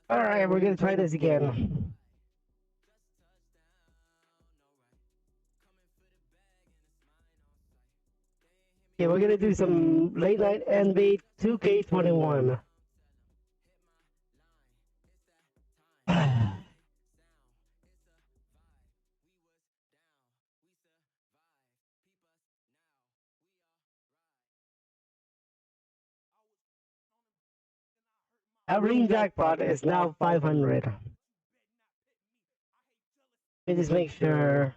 Alright, we're gonna try this again. Okay, we're gonna do some late night NBA 2K21. Our ring jackpot is now 500. Let me just make sure.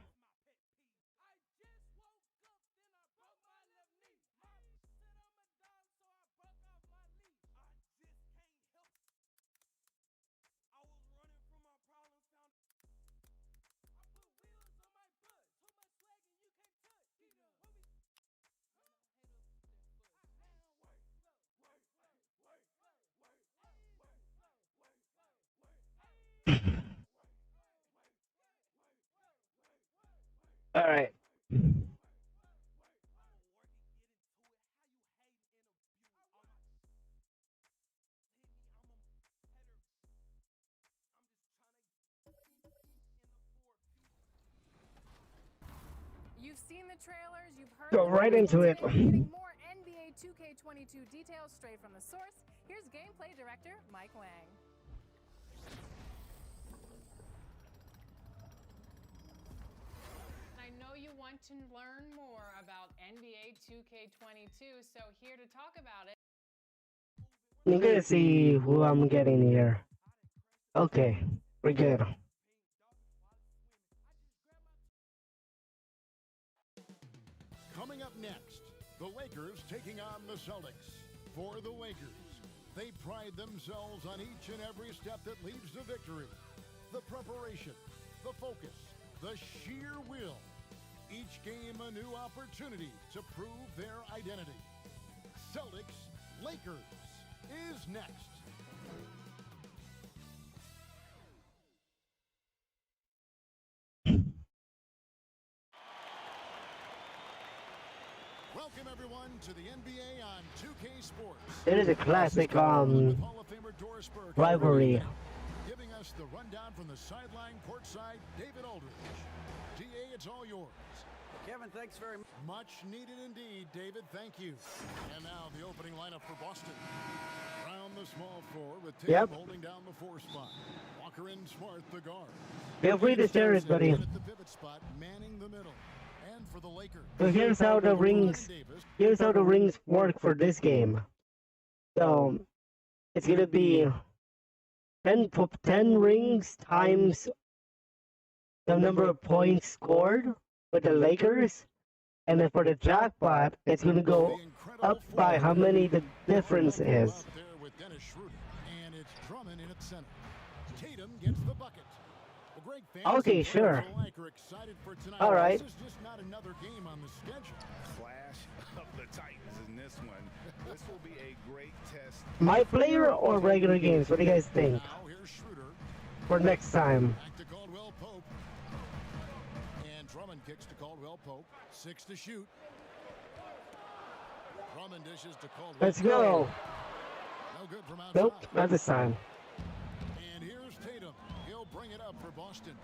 Alright. You've seen the trailers, you've heard Go right into it. Getting more NBA 2K22 details straight from the source. Here's gameplay director Mike Wang. I know you want to learn more about NBA 2K22, so here to talk about it. I'm gonna see who I'm getting here. Okay, we're good. Coming up next, the Lakers taking on the Celtics. For the Lakers, they pride themselves on each and every step that leads to victory. The preparation, the focus, the sheer will. Each game a new opportunity to prove their identity. Celtics, Lakers is next. Welcome everyone to the NBA on 2K Sports. It is a classic rivalry. Giving us the rundown from the sideline courtside, David Aldridge. DA, it's all yours. Kevin, thanks very much. Much needed indeed, David. Thank you. And now the opening lineup for Boston. Around the small floor with Tatum holding down the 4 spot. Walker and Smart the guard. Feel free to share it, buddy. At the pivot spot, manning the middle. And for the Lakers. So here's how the rings work for this game. So it's gonna be 10 rings times the number of points scored with the Lakers, and then for the jackpot, it's gonna go up by how many the difference is. And it's Drummond in its center. Tatum gets the bucket. Okay, sure. All right. This is just not another game on the schedule. Clash of the Titans in this one. This will be a great test. My player or regular games? What do you guys think? Now here's Schroeder. For next time. Back to Caldwell Pope. And Drummond kicks to Caldwell Pope. 6 to shoot. Drummond dishes to Caldwell. Let's go. No good from outside. Nope, not this time. And here's Tatum. He'll bring it up for Boston.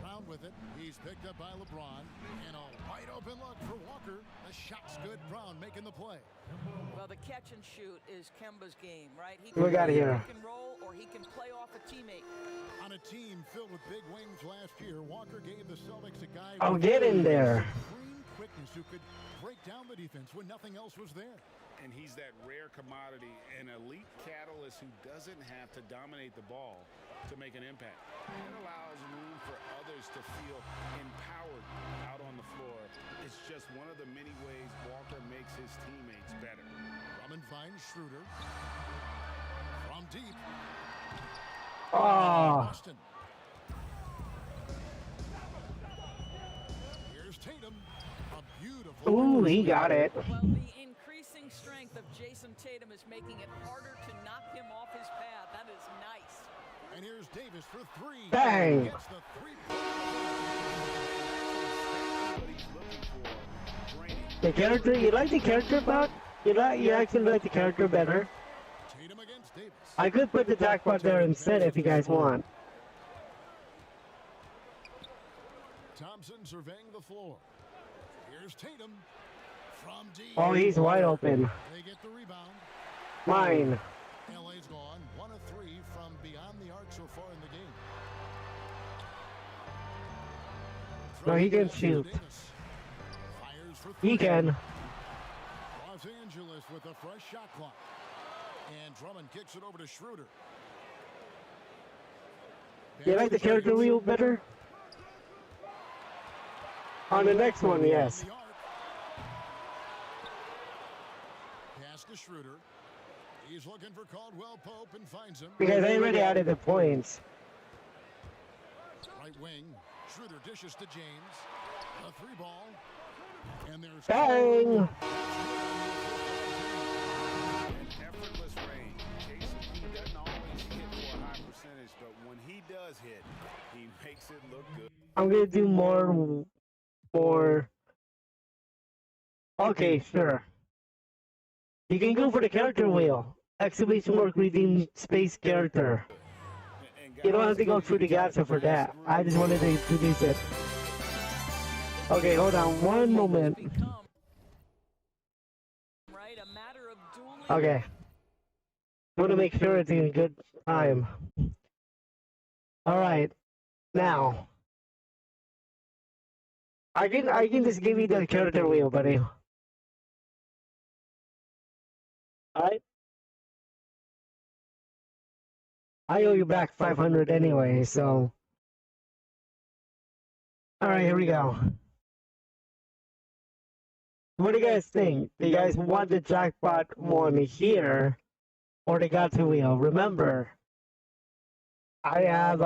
Brown with it. He's picked up by LeBron. And a wide open look for Walker. The shot's good. Brown making the play. Well, the catch and shoot is Kemba's game, right? He We got here. He can roll or he can play off a teammate. On a team filled with big wings last year, Walker gave the Celtics a guy I'll with get in there. supreme quickness who could break down the defense when nothing else was there. And he's that rare commodity, an elite catalyst who doesn't have to dominate the ball to make an impact. It allows room for others to feel empowered out on the floor. It's just one of the many ways Walker makes his teammates better. Drummond finds Schroeder. From deep. Oh, Boston. Here's Tatum. A beautiful. ooh, he got it. Well, the increasing strength of Jason Tatum is making it harder to knock him off his path. That is nice. And here's Davis for 3. Bang. Gets the 3. What he's looking for, draining. The character, you like the character about? You actually like the character better? Tatum against Davis. I could put the jackpot there instead if you guys want. Thompson surveying the floor. Here's Tatum from deep. Oh, he's wide open. They get the rebound. Mine. LA's gone 1 of 3 from beyond the arc so far in the game. No, he can shoot. Fires for He can. Los Angeles with a fresh shot clock. And Drummond kicks it over to Schroeder. You like the character wheel better? On the next one, yes. Pass to Schroeder. He's looking for Caldwell Pope and finds him. Because they already added the points. Right wing. Schroeder dishes to James. A 3-ball. And there's Bang! Effortless range. Jason doesn't always hit for a high percentage, but when he does hit, he makes it look good. I'm gonna do more. Okay, sure. You can go for the character wheel. Exclamation mark redeem space character. You don't have to go through the gacha for that. I just wanted to introduce it. Okay, hold on one moment. Right, a matter of dueling. Okay. I want to make sure it's in a good time. Alright. Now. I can just give you the character wheel, buddy. Alright? I owe you back 500 anyway, so. Alright, here we go. What do you guys think? Do you guys want the jackpot one here or the gacha wheel? Remember, I have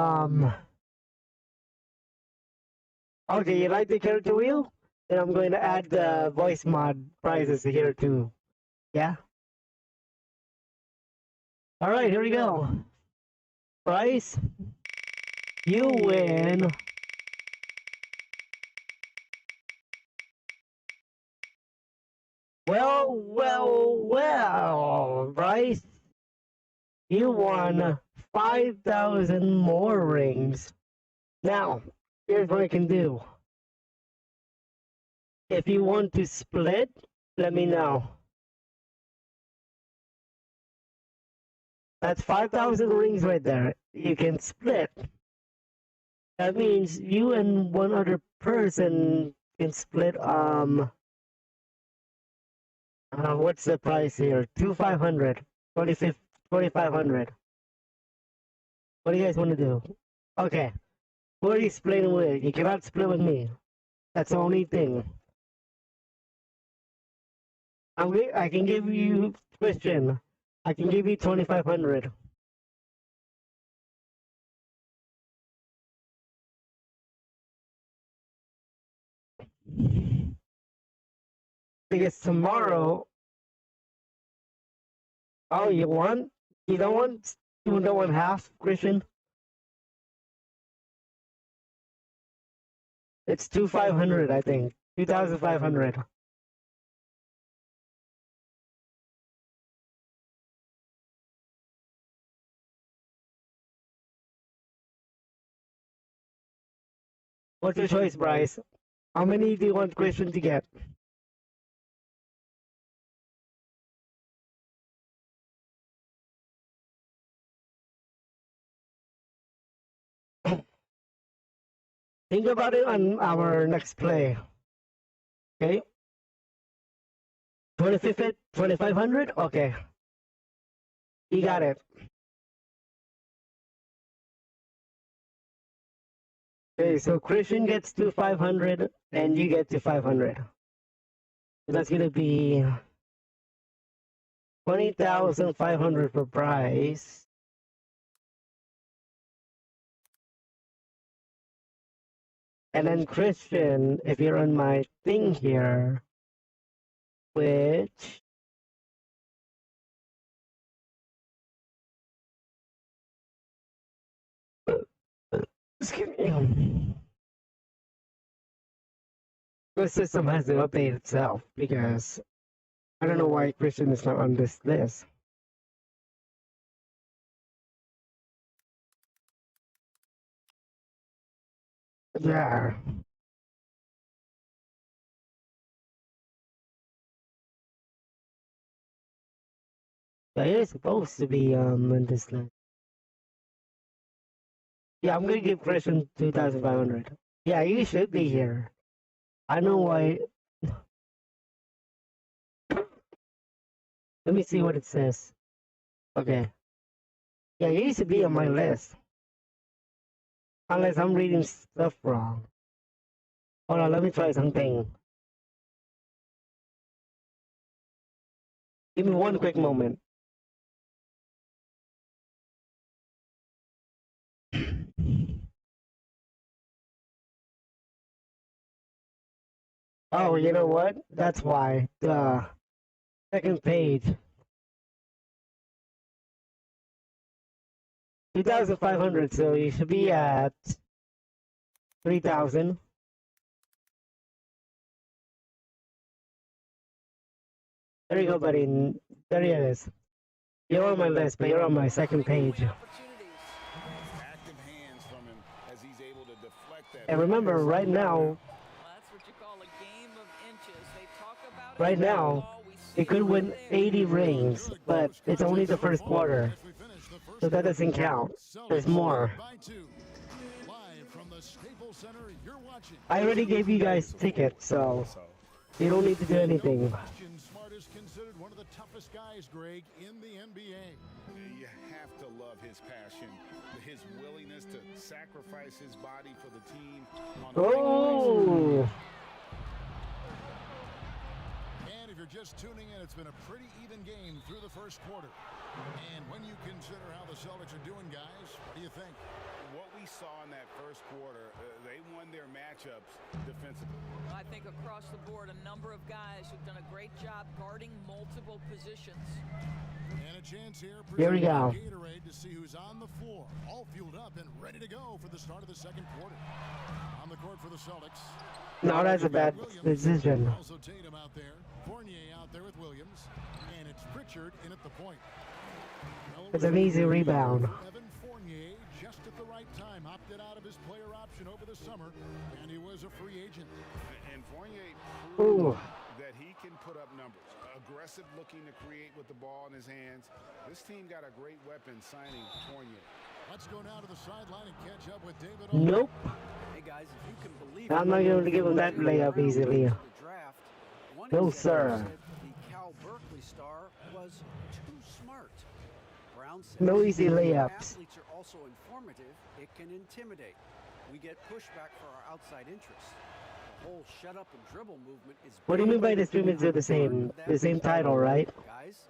okay, you like the character wheel? Then I'm going to add the voice mod prizes here too. Yeah? Alright, here we go. Prize. You win. Well, Bryce. You won 5,000 more rings. Now, here's what I can do. If you want to split, let me know. That's 5,000 rings right there. You can split. That means you and one other person can split, what's the price here? 2,500. 2,500. What do you guys want to do? Okay. Who are you splitting with? You cannot split with me. That's the only thing. I can give you, Christian, I can give you 2,500. Because tomorrow, oh, you want? You don't want? You don't want half, Christian? It's 2,500, I think. 2,500. What's your choice, Bryce? How many do you want Christian to get? Think about it on our next play. Okay? 2,500? Okay. You got it. Okay, so Christian gets to 500 and you get to 500. So that's gonna be 20,500 for Bryce. And then Christian, if you're on my thing here, which excuse me. The system has to update itself because I don't know why Christian is not on this list. Yeah. Yeah, you're supposed to be in this list. Yeah, I'm gonna give Christian 2,500. Yeah, you should be here. I know why. Let me see what it says. Okay. Yeah, you used to be on my list. Unless I'm reading stuff wrong. Hold on, let me try something. Give me one quick moment. Oh, you know what? That's why. The second page. 2,500, so you should be at 3,000. There you go, buddy. There it is. You're on my list, but you're on my second page. Active hands from him as he's able to deflect that. And remember, right now, That's what you call a game of inches. They talk about it. right now, it could win 80 rings, but it's only the first quarter, so that doesn't count. There's more. I already gave you guys tickets, so you don't need to do anything. Smart is considered one of the toughest guys, Greg, in the NBA. You have to love his passion, his willingness to sacrifice his body for the team. Oh! And if you're just tuning in, it's been a pretty even game through the first quarter. And when you consider how the Celtics are doing, guys, what do you think? What we saw in that first quarter, they won their matchups defensively. I think across the board, a number of guys who've done a great job guarding multiple positions. And a chance here we go. Gatorade to see who's on the floor, all fueled up and ready to go for the start of the second quarter. On the court for the Celtics. No, that's a bad decision. Also Tatum out there, Fournier out there with Williams, and it's Pritchard in at the point. It's an easy rebound. Evan Fournier just at the right time opted out of his player option over the summer, and he was a free agent. And Fournier Ooh. proved that he can put up numbers. Aggressive looking to create with the ball in his hands. This team got a great weapon signing Fournier. Let's go now to the sideline and catch up with David. Nope. Hey guys, if you can believe I'm not going to give him that layup easily. No, sir. The Cal Berkeley star was too smart. Brown says No easy layups. athletes are also informative. It can intimidate. We get pushback for our outside interests. The whole shut up and dribble movement is. What do you mean by the streamers are the same title, right? Guys,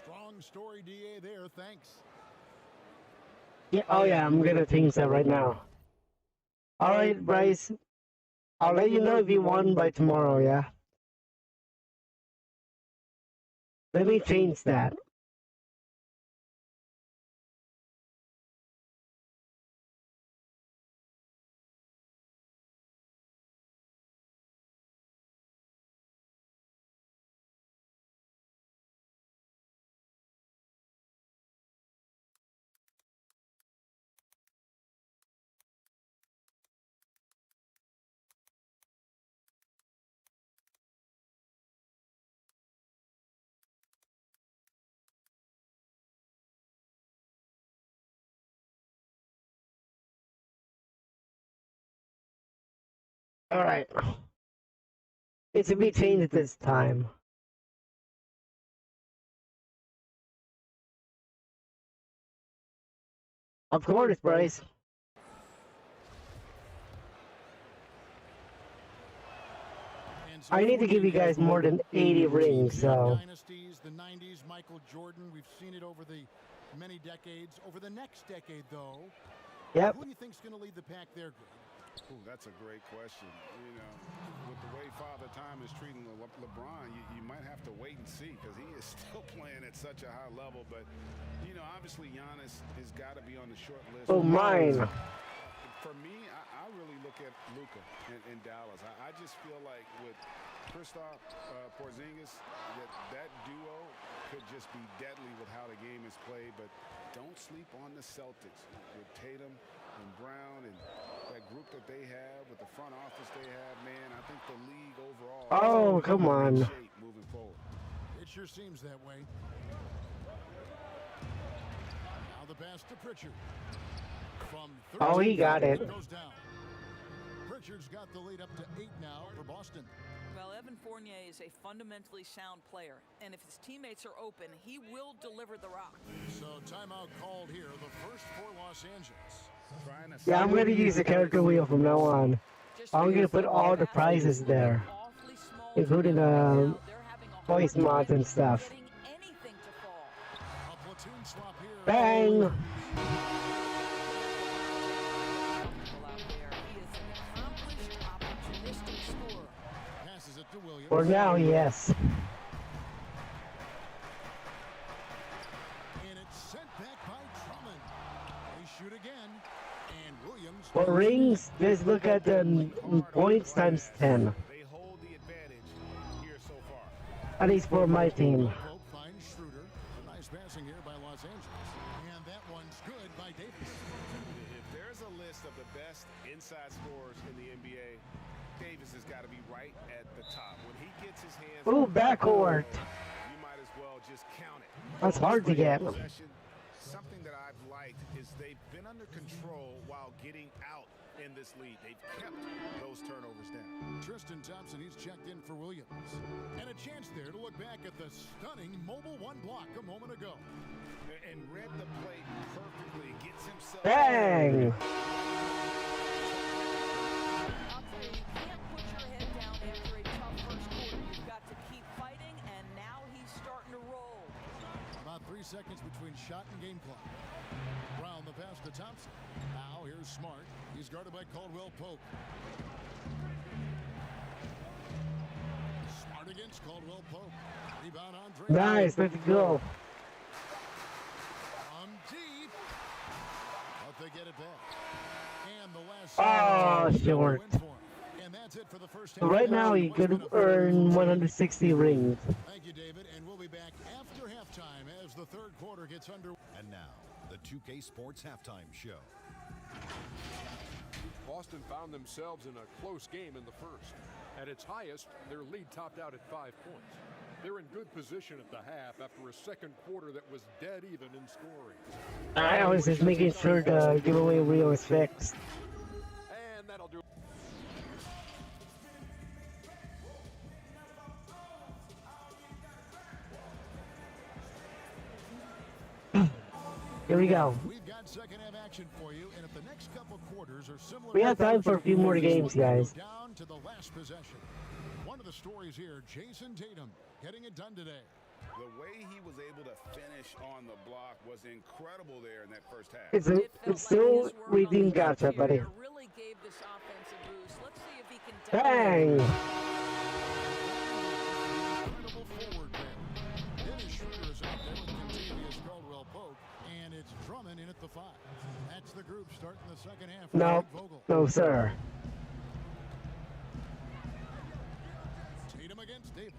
Strong story, DA there. Thanks. Yeah. Oh yeah, I'm gonna change that right now. All right, Bryce. I'll let you know if you won by tomorrow. Yeah. Let me change that. All right. It should be changed this time. Of course, Bryce. I need to give you guys more than 80 rings, so. Dynasties, the 90s, Michael Jordan. We've seen it over the many decades. Over the next decade, though, Yep. who do you think's going to lead the pack there, Greg? Ooh, that's a great question. You know, with the way Father Time is treating LeBron, you might have to wait and see because he is still playing at such a high level. But, you know, obviously Giannis has got to be on the short list. Oh, mine. For me, I really look at Luka in Dallas. I just feel like with Kristaps Porzingis, that duo could just be deadly with how the game is played. But don't sleep on the Celtics with Tatum and Brown and that group that they have with the front office they have, man, I think the league overall Oh, is come in on. great shape moving forward. It sure seems that way. Now the pass to Pritchard. From Oh, he got it. Goes down. Pritchard's got the lead up to 8 now for Boston. Well, Evan Fournier is a fundamentally sound player, and if his teammates are open, he will deliver the rock. So timeout called here, the first for Los Angeles. Yeah, I'm going to use the character wheel from now on. I'm going to put all the prizes there, including voice mods and stuff. A platoon swap here. Bang! Passes it to Williams. For now, yes. And it's sent back by Drummond. They shoot again. And Williams. For rings, just look at the points times 10. They hold the advantage here so far. At least for my team. Pope finds Schroeder. Nice passing here by Los Angeles. And that one's good by Davis. If there's a list of the best inside scorers in the NBA, Davis has got to be right at the top. When he gets his hands Ooh, on the backcourt. ball, you might as well just count it. That's hard to get. Possession, something that I've liked is they've been under control while getting out in this lead. They've kept those turnovers down. Tristan Thompson, he's checked in for Williams. And a chance there to look back at the stunning mobile one block a moment ago. And read the play perfectly. Gets himself. Bang! I'll tell you, you can't put your head down after a tough first quarter. You've got to keep fighting, and now he's starting to roll. About 3 seconds between shot and game clock. Brown the pass to Thompson. Now here's Smart. He's guarded by Caldwell Pope. Smart against Caldwell Pope. Rebound on Drake. Nice, let's go. From deep. But they get it back. And the last short. And that's it for the first half. Right now, he could earn 160 rings. Thank you, David. And we'll be back after halftime as the third quarter gets under. And now, the 2K Sports Halftime Show. Boston found themselves in a close game in the first. At its highest, their lead topped out at 5 points. They're in good position at the half after a second quarter that was dead even in scoring. I was just making sure the giveaway reel is fixed. And that'll do. Here we go. We've got second half action for you, and if the next couple quarters are similar, We have time for a few more games, guys. Down to the last possession. One of the stories here, Jason Tatum getting it done today. The way he was able to finish on the block was incredible there in that first half. It's still redeemed gotcha, buddy. Really gave this offense a boost. Let's see if he can Bang! Incredible forward there. Dennis Schroeder is out there with Contavious Caldwell Pope, and it's Drummond in at the 5. That's the group starting the second half. for No, Mike Vogel. no, sir. Tatum against Davis.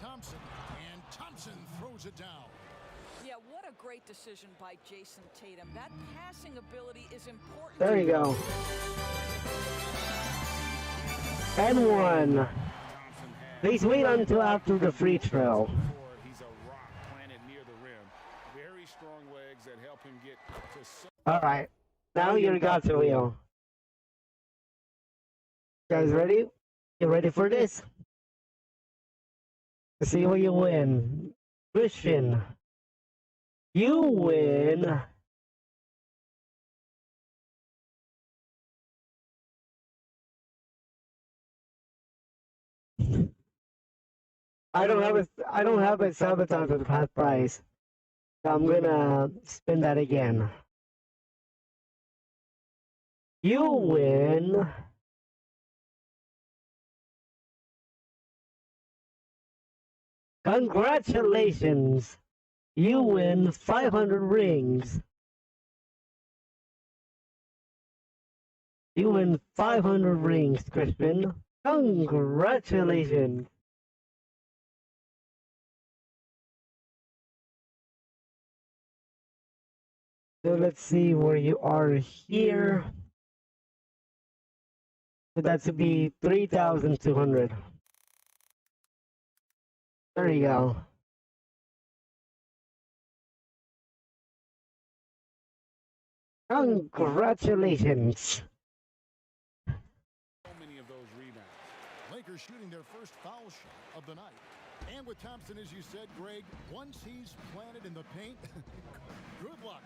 Thompson, and Thompson throws it down. Yeah, what a great decision by Jason Tatum. That passing ability is important. There you go. And one. Thompson had Please wait until after the free throw. He's a rock planted near the rim. Very strong legs that help him get to. Alright. Now you're gotcha wheel. Guys ready? You ready for this? Let's see what you win. Christian. You win. I don't have a sabotage at half price. So I'm gonna spin that again. You win. Congratulations. You win 500 rings. You win 500 rings, Crispin. Congratulations. So let's see where you are here. So that should be 3,200. There you go. Congratulations. So many of those rebounds. Lakers shooting their first foul shot of the night. And with Thompson, as you said, Greg, once he's planted in the paint, good luck.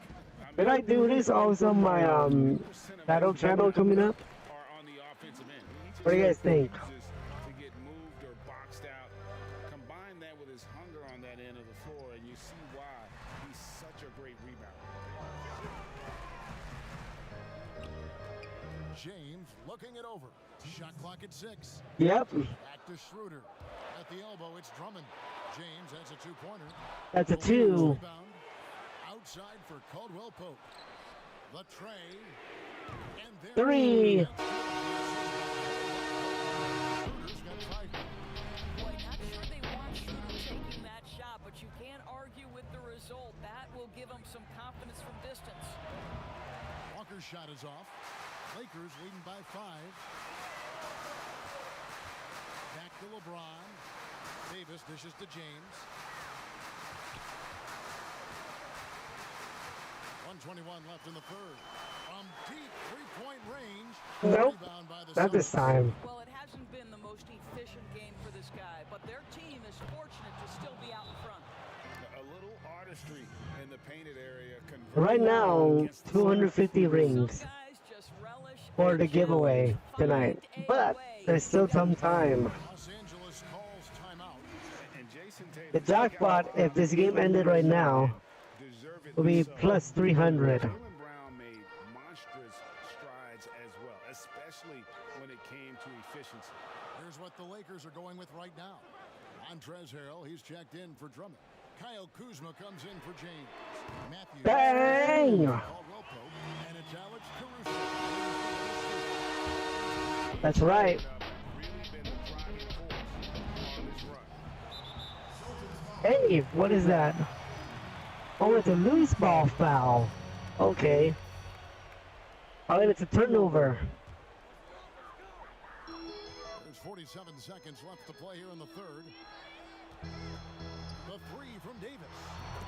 Did I do this also on my battle channel coming up? Are on the offensive end. What do you guys think? To get moved or boxed out. Combine that with his hunger on that end of the floor, and you see why he's such a great rebounder. James looking it over. Shot clock at 6. Yep. Back to Schroeder. At the elbow, it's Drummond. James has a two-pointer. That's a 2. Rebound. Outside for Caldwell Pope. The tray. And there 3. Schroeder's got 5. Boy, not sure they want Schroeder taking that shot, but you can't argue with the result. That will give him some confidence from distance. Walker's shot is off. Lakers leading by 5. Back to LeBron. Davis dishes to James. 1:21 left in the third. From deep three-point range. Nope. Rebound by the Not this Celtics. time. Well, it hasn't been the most efficient game for this guy, but their team is fortunate to still be out in front. A little artistry in the painted area. Right now, 250 rings Some guys just relish for the challenge, giveaway tonight. find a But way. there's still some time. Los Angeles calls timeout. And Jason Tatum, The jackpot, if this game ended right now, will be plus 300. Jaylen Brown made monstrous strides as well, especially when it came to efficiency. Here's what the Lakers are going with right now. Montrezl Harrell, he's checked in for Drummond. Kyle Kuzma comes in for James. Matthews. Bang! Caldwell Pope. And it's Alex Caruso. That's right. Really been the driving force on this run. Hey, what is that? Oh, it's a loose ball foul. Okay. Oh, and it's a turnover. There's 47 seconds left to play here in the third. The three from Davis.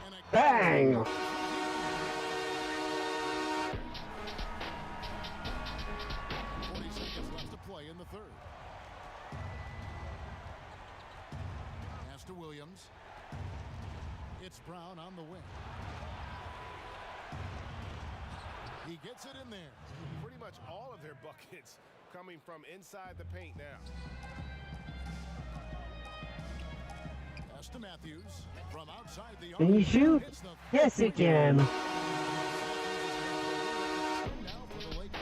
And a Bang! 40 seconds left to play in the third. Pass to Williams. It's Brown on the wing. He gets it in there. Pretty much all of their buckets coming from inside the paint now. Pass to Matthews from outside the arc. Can you shoot? Hits the Yes, you can. now for the Lakers.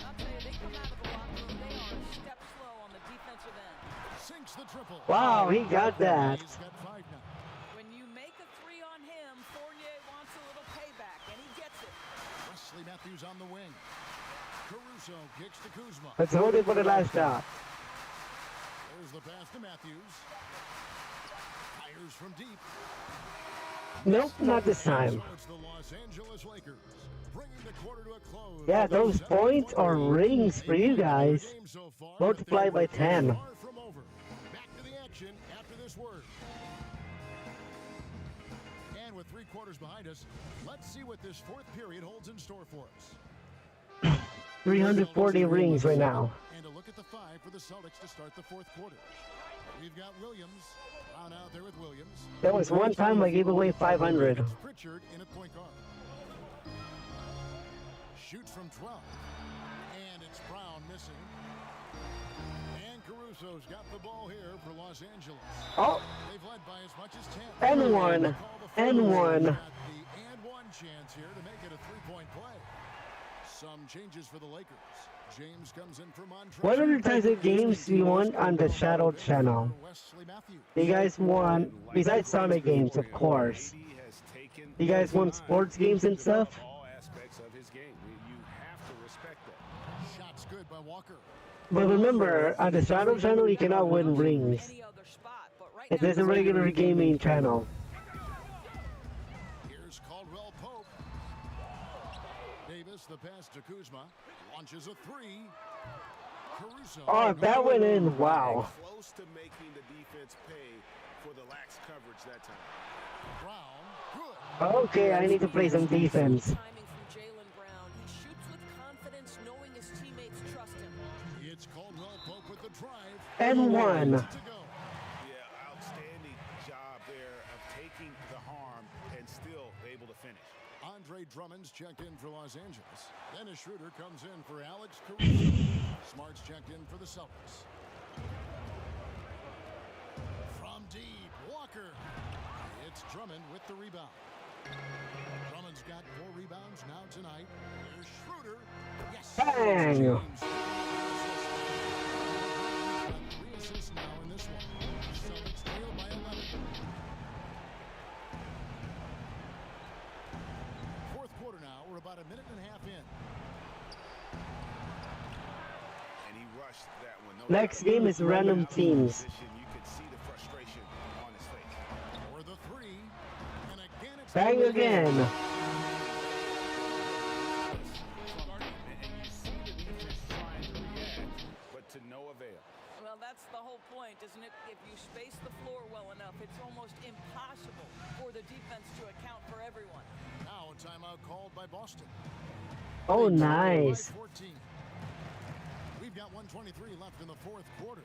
I'll tell you, they come out of the locker room, they are a step slow on the defensive end. Sinks the triple. Wow, he got that. He's got 5 now. When you make a three on him, Fournier wants a little payback, and he gets it. Wesley Matthews on the wing. Caruso kicks to Kuzma. Let's hold it for the last shot. There's the pass to Matthews. Fires from deep. Nope, not this time. So it's the Los Angeles Lakers bringing the quarter to a close. Yeah, those points are rings for you guys. Game so far, Multiply by 10. far from over. Back to the action after this word. And with 3 quarters behind us, let's see what this fourth period holds in store for us. 340 rings right now. And a look at the 5 for the Celtics to start the fourth quarter. We've got Williams. Brown out there with Williams. There was one time I gave away 500. It's Pritchard in at point guard. Shoots from 12. And it's Brown missing. And Caruso's got the ball here for Los Angeles. Oh, They've led by as much as 10. and one. And one. Got the and one chance here to make it a 3-point play. Some changes for the Lakers. James comes in for Montrezl. What other types of games do you want on the Shadow channel? Wesley Matthews. You guys want, besides Sonic games, of course. You guys want sports games and stuff? All aspects of his game. You have to respect that. Shots good by Walker. But remember, on the Shadow channel, you cannot win rings. Any other spot, but right It now, is a regular gaming channel. Here's Caldwell Pope. Davis, the pass to Kuzma. Launches a 3. Caruso. Oh, that went in. Wow. Close to making the defense pay for the lax coverage that time. Brown. Good. Okay, I need to play some defense. Timing from Jaylen Brown. He shoots with confidence, knowing his teammates trust him. It's Caldwell Pope with the drive. And one. To go. Yeah, outstanding job there of taking the harm and still able to finish. Andre Drummond's checked in for Los Angeles. Dennis Schroeder comes in for Alex Caruso. Smart's checked in for the Celtics. From deep, Walker. It's Drummond with the rebound. Drummond's got 4 rebounds now tonight. Here's Schroeder. Yes. Bang. James. 3 assists now in this one. Celtics trail by 11. Fourth quarter now. We're about a minute and a half in. And he rushed that one. No Next doubt. game is random teams. You could see the frustration on his face. For the 3. And again it's Bang again. And you see the defense trying to react, but to no avail. Well, that's the whole point, isn't it? If you space the floor well enough, it's almost impossible for the defense to account for everyone. Now a timeout called by Boston. Oh, They trail by nice. 14. We've got 1:23 left in the fourth quarter.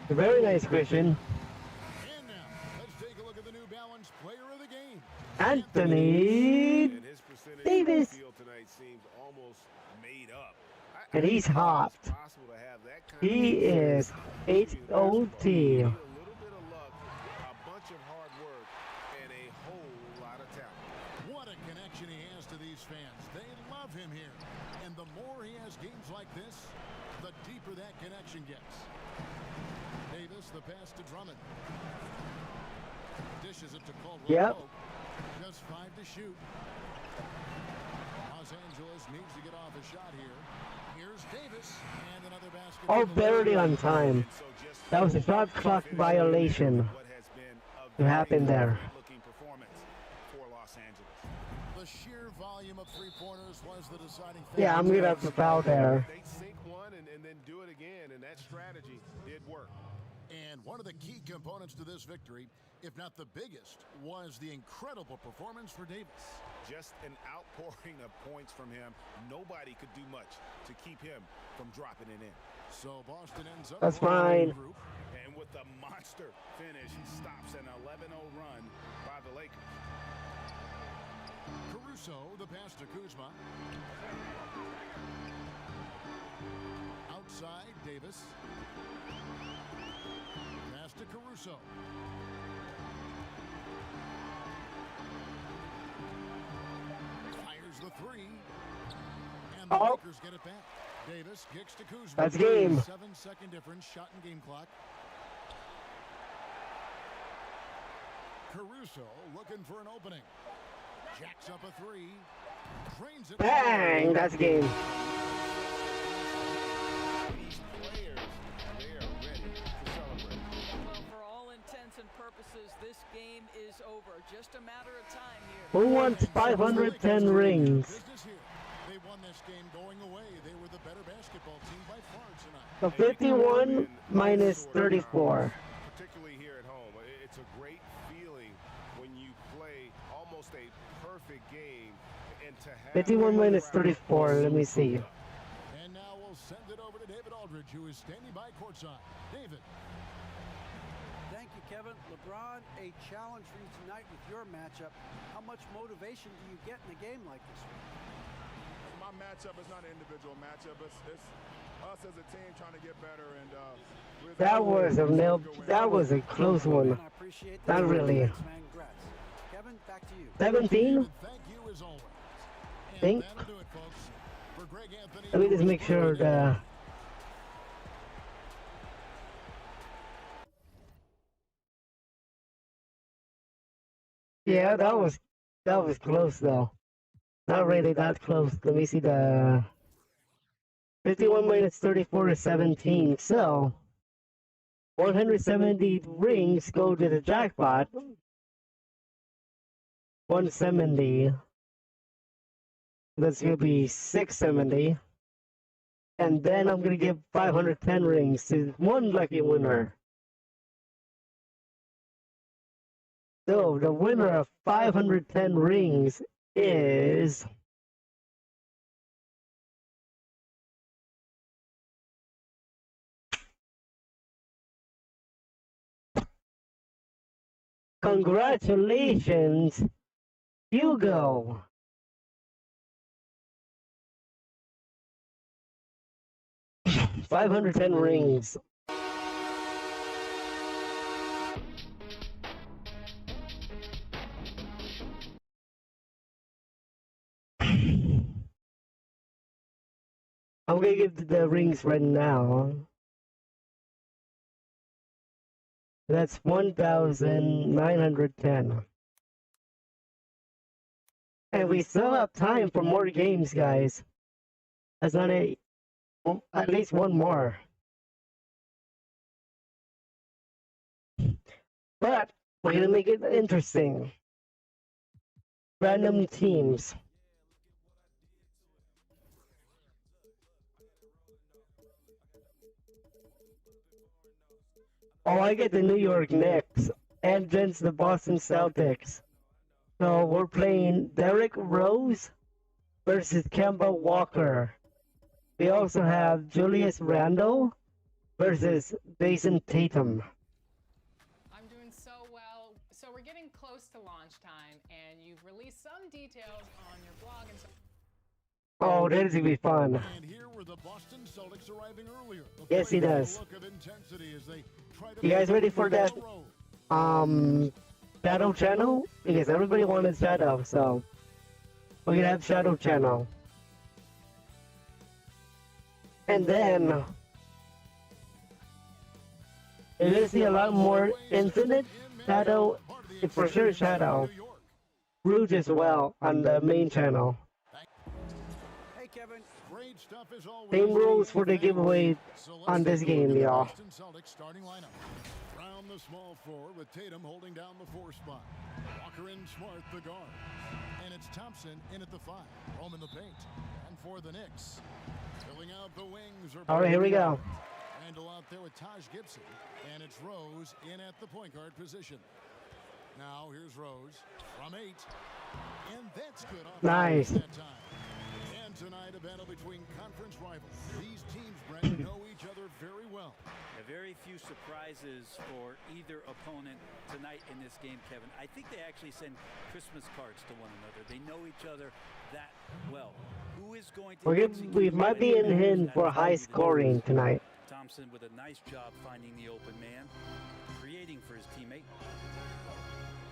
Very nice, Christian. And now, let's take a look at the New Balance player of the game. Anthony And his percentage Davis. from the field tonight seems almost made up. And he's think hot. it's possible to have that kind He of is HOT. a little bit of luck, a bunch of hard work, and a whole lot of talent. What a connection he has to these fans. They love him here. And the more he has games like this, the deeper that connection gets. Davis, the pass to Drummond. Dishes it to Caldwell. Yep. Pope. Just 5 to shoot. Los Angeles needs to get off a shot here. Here's Davis, and another basket. Oh, for the barely Lakers. on time. And so just That was a shot clock violation what has been a to happen very there. looking performance for Los Angeles. The sheer volume of three-pointers was the deciding factor. Yeah, I'm gonna have to foul there. They sink one and then do it again, and that strategy did work. And one of the key components to this victory, if not the biggest, was the incredible performance for Davis. Just an outpouring of points from him. Nobody could do much to keep him from dropping it in. So Boston ends up That's with a fine. group. And with a monster finish, stops an 11-0 run by the Lakers. Caruso, the pass to Kuzma. Outside, Davis. Pass to Caruso. Fires the 3. And the Oh. Lakers get it back. Davis kicks to Kuzma. That's game. 7-second difference, shot and game clock. Caruso looking for an opening. Jacks up a 3. Drains it. Bang! That's game. These players, they are ready to celebrate. Well, for all intents and purposes, this game is over. Just a matter of time here. Who wants 510 rings? Business here. They won this game going away. They were the better basketball team by far tonight. So 51 minus 34. Particularly here at home. It's a great feeling when you play almost a perfect game and to have 51 minus 34. Let me see. And now we'll send it over to David Aldridge, who is standing by courtside. David. Thank you, Kevin. LeBron, a challenge for you tonight with your matchup. How much motivation do you get in a game like this one? My matchup is not an individual matchup. It's us as a team trying to get better. And That was a nail. That was a close one. I appreciate that. Not really. Thanks, man. Congrats. Kevin, back to you. 17. Thank you as always. And Think. that'll do it, folks. For Greg Anthony. Let me just make sure the. Yeah, that was close though. Not really that close. Let me see the 51 minus 34 is 17. So 170 rings go to the jackpot. 170. That's gonna be 670. And then I'm gonna give 510 rings to one lucky winner. So the winner of 510 rings is congratulations, Hugo. $510 rings. I'm gonna give the rings right now. That's 1,910. And we still have time for more games, guys. That's not at least one more. But we're gonna make it interesting. Random teams. Oh, I get the New York Knicks and against the Boston Celtics. So we're playing Derrick Rose versus Kemba Walker. We also have Julius Randle versus Jason Tatum. I'm doing so well. So we're getting close to launch time, and you've released some details on your blog and so. Oh, that is gonna be fun. And here were the Boston Celtics arriving earlier. Yes, he does. You guys ready for that? Shadow channel? Because everybody wanted Shadow, so we're gonna have Shadow channel. And then you're gonna see a lot more Infinite, Shadow, for sure Shadow, Rouge as well on the main channel. Hey, Kevin. Same rules for the giveaway on this game, y'all. Round the small floor with Tatum holding down the 4 spot. Walker in Smart, the guard. And it's Thompson in at the 5. Home in the paint. And for the Knicks, filling out the wings. All right, here we go. Handle out there with Taj Gibson. And it's Rose in at the point guard position. Now here's Rose from 8. And that's good off Nice. that time. And tonight, a battle between conference rivals. These teams, Brent, know each other very well. Very few surprises for either opponent tonight in this game, Kevin. I think they actually send Christmas cards to one another. They know each other that well. Who is going to We might be in for high scoring tonight. Thompson with a nice job finding the open man, creating for his teammate.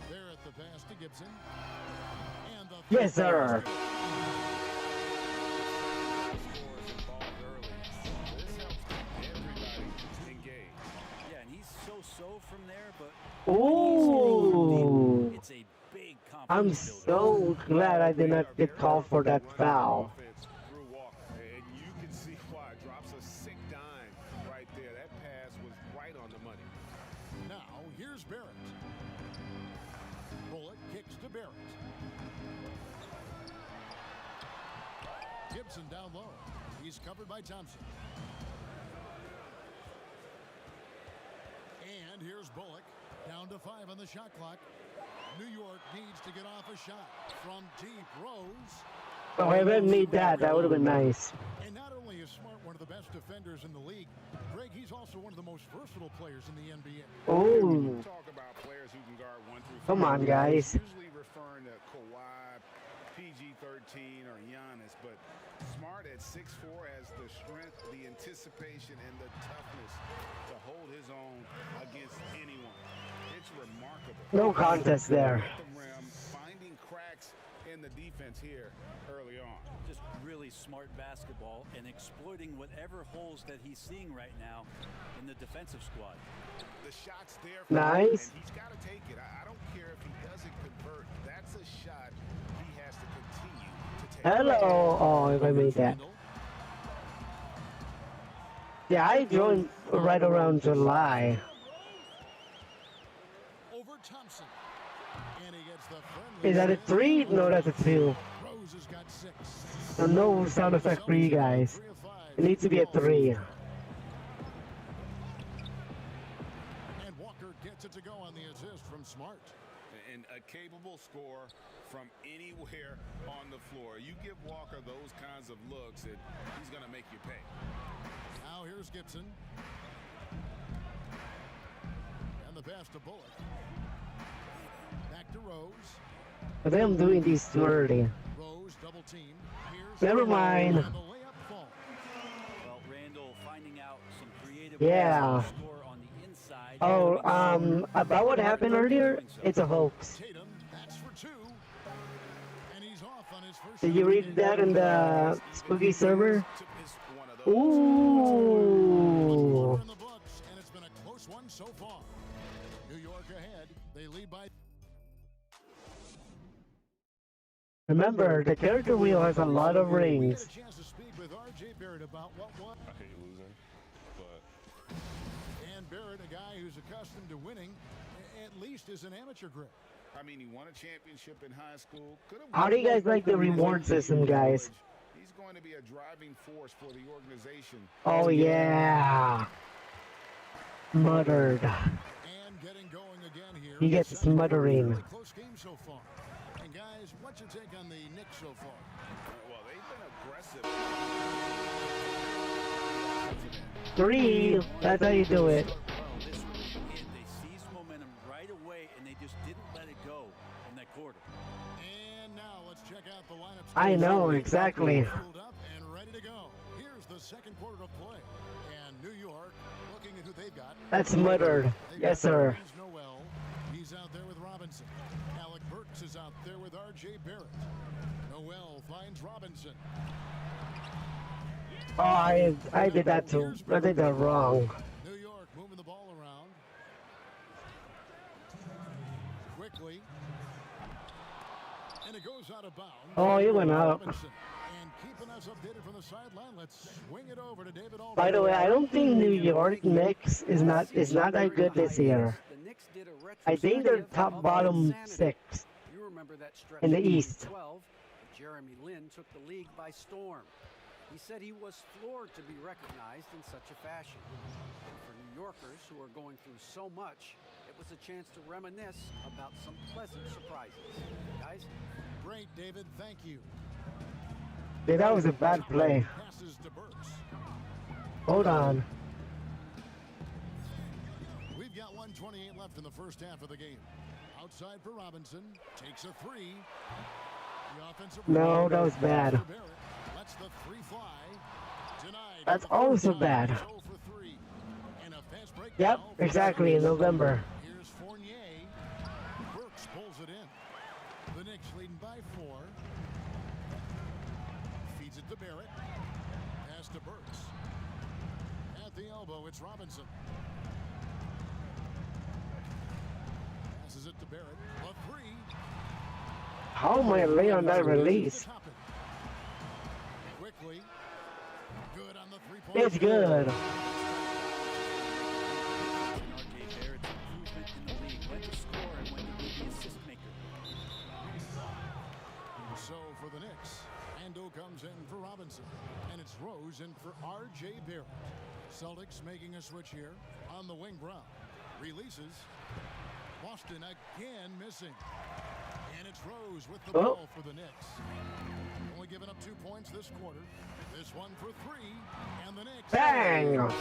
There at the pass to Gibson. And the Yes, sir. So from there, but ooh, it's a big I'm so glad I did not get called for that foul. And you can see why. Drops a sick dime right there. That pass was right on the money. Now here's Barrett. Bullock kicks to Barrett. Gibson down low. He's covered by Thompson. And here's Bullock, down to 5 on the shot clock. New York needs to get off a shot from deep. Rose. Oh, I didn't need that. That would have been nice. And not only is Smart one of the best defenders in the league, Greg, he's also one of the most versatile players in the NBA. Oh. Talk about players who can guard 1 through 5. Come on, guys. Usually referring to Kawhi, PG-13, or Giannis, but Smart at 6'4" has the strength, the anticipation, and the toughness to hold his own against anyone. It's remarkable. No contest there. At the rim, finding cracks in the defense here early on. Just really smart basketball and exploiting whatever holes that he's seeing right now in the defensive squad. The shot's there for nice. him, and he's got to take it. I don't care if he doesn't convert. That's a shot he has to continue to take. Hello. Oh, if I made that. Yeah, I joined right around July. Over Thompson. And he gets Is that a 3? No, that's a 2. Rose has got 6. So no sound effect for you guys. It needs to be a 3. And Walker gets it to go on the assist from Smart. And a capable scorer from anywhere on the floor. You give Walker those kinds of looks, and he's going to make you pay. Now here's Gibson. And the pass to Bullock. Back to Rose. I think I'm doing these too early. Rose double team. Here's Never mind. and the layup falls. Well, Randall finding out some creative Yeah. ways to score on the inside. Oh, about what happened earlier? It's a hoax. Tatum backs for 2. And he's off on his first Did you shot. read that in the Spooky server? Ooh. In the books, and it's been a close one so far. New York ahead. They lead by. Remember, the character wheel has a lot of We rings. had a chance to speak with R.J. Barrett about what was. I hate losing, but And Barrett, a guy who's accustomed to winning, at least is an amateur grip. I mean, he won a championship in high school. How do you guys like the reward system, guys? He's going to be a driving force for the organization. Oh, yeah. Muttered. And getting going again here. He gets smuttering. Really close game so far. And guys, what's your take on the Knicks so far? Well, they've been aggressive. 3. That's how you do it. Well, this one, they seized momentum right away, and they just didn't let it go in that quarter. And now let's check out the lineups. I know, exactly. Fueled up and ready to go. Here's the second quarter of play. And New York looking at who they've got. That's muttered. They've Yes, got sir. James Noel. He's out there with Robinson. Alec Burks is out there with R.J. Barrett. Noel finds Robinson. Oh, I did that too. I did that wrong. New York moving the ball around. Quickly. And it goes out of bounds. Oh, he went out. Robinson. And keeping us updated from the sideline, let's swing it over to David Aldridge. By the way, I don't think New York Knicks is not that good this year. The Knicks did a I think they're retrospective top of bottom insanity. 6 You remember that stretch in the of East. 2012? Jeremy Lin took the league by storm. He said he was floored to be recognized in such a fashion. And for New Yorkers who are going through so much, it was a chance to reminisce about some pleasant surprises. Guys? Great, David. Thank you. Yeah, that was a bad play. Passes to Burks. Hold on. We've got 1:28 left in the first half of the game. Outside for Robinson. Takes a 3. The offensive No, that was bad. Barrett lets the 3 fly. Denied. That's also bad. 0 for 3. And a fast break Yep, now for exactly, in November. Here's Fournier. Burks pulls it in. The Knicks leading by 4. Feeds it to Barrett. Pass to Burks. At the elbow, it's Robinson. Passes it to Barrett. A 3. How am I late on that release? Quickly. Good on the 3-point. It's good. R.J. Barrett's improvement in the league, when to score and when to be the assist maker. So for the Knicks, Ando comes in for Robinson. And it's Rose in for R.J. Barrett. Celtics making a switch here on the wing. Brown releases. Boston again missing. And it's Rose with the ball for the Knicks. Only giving up 2 points this quarter. This one for 3. And the Knicks. Bang! Range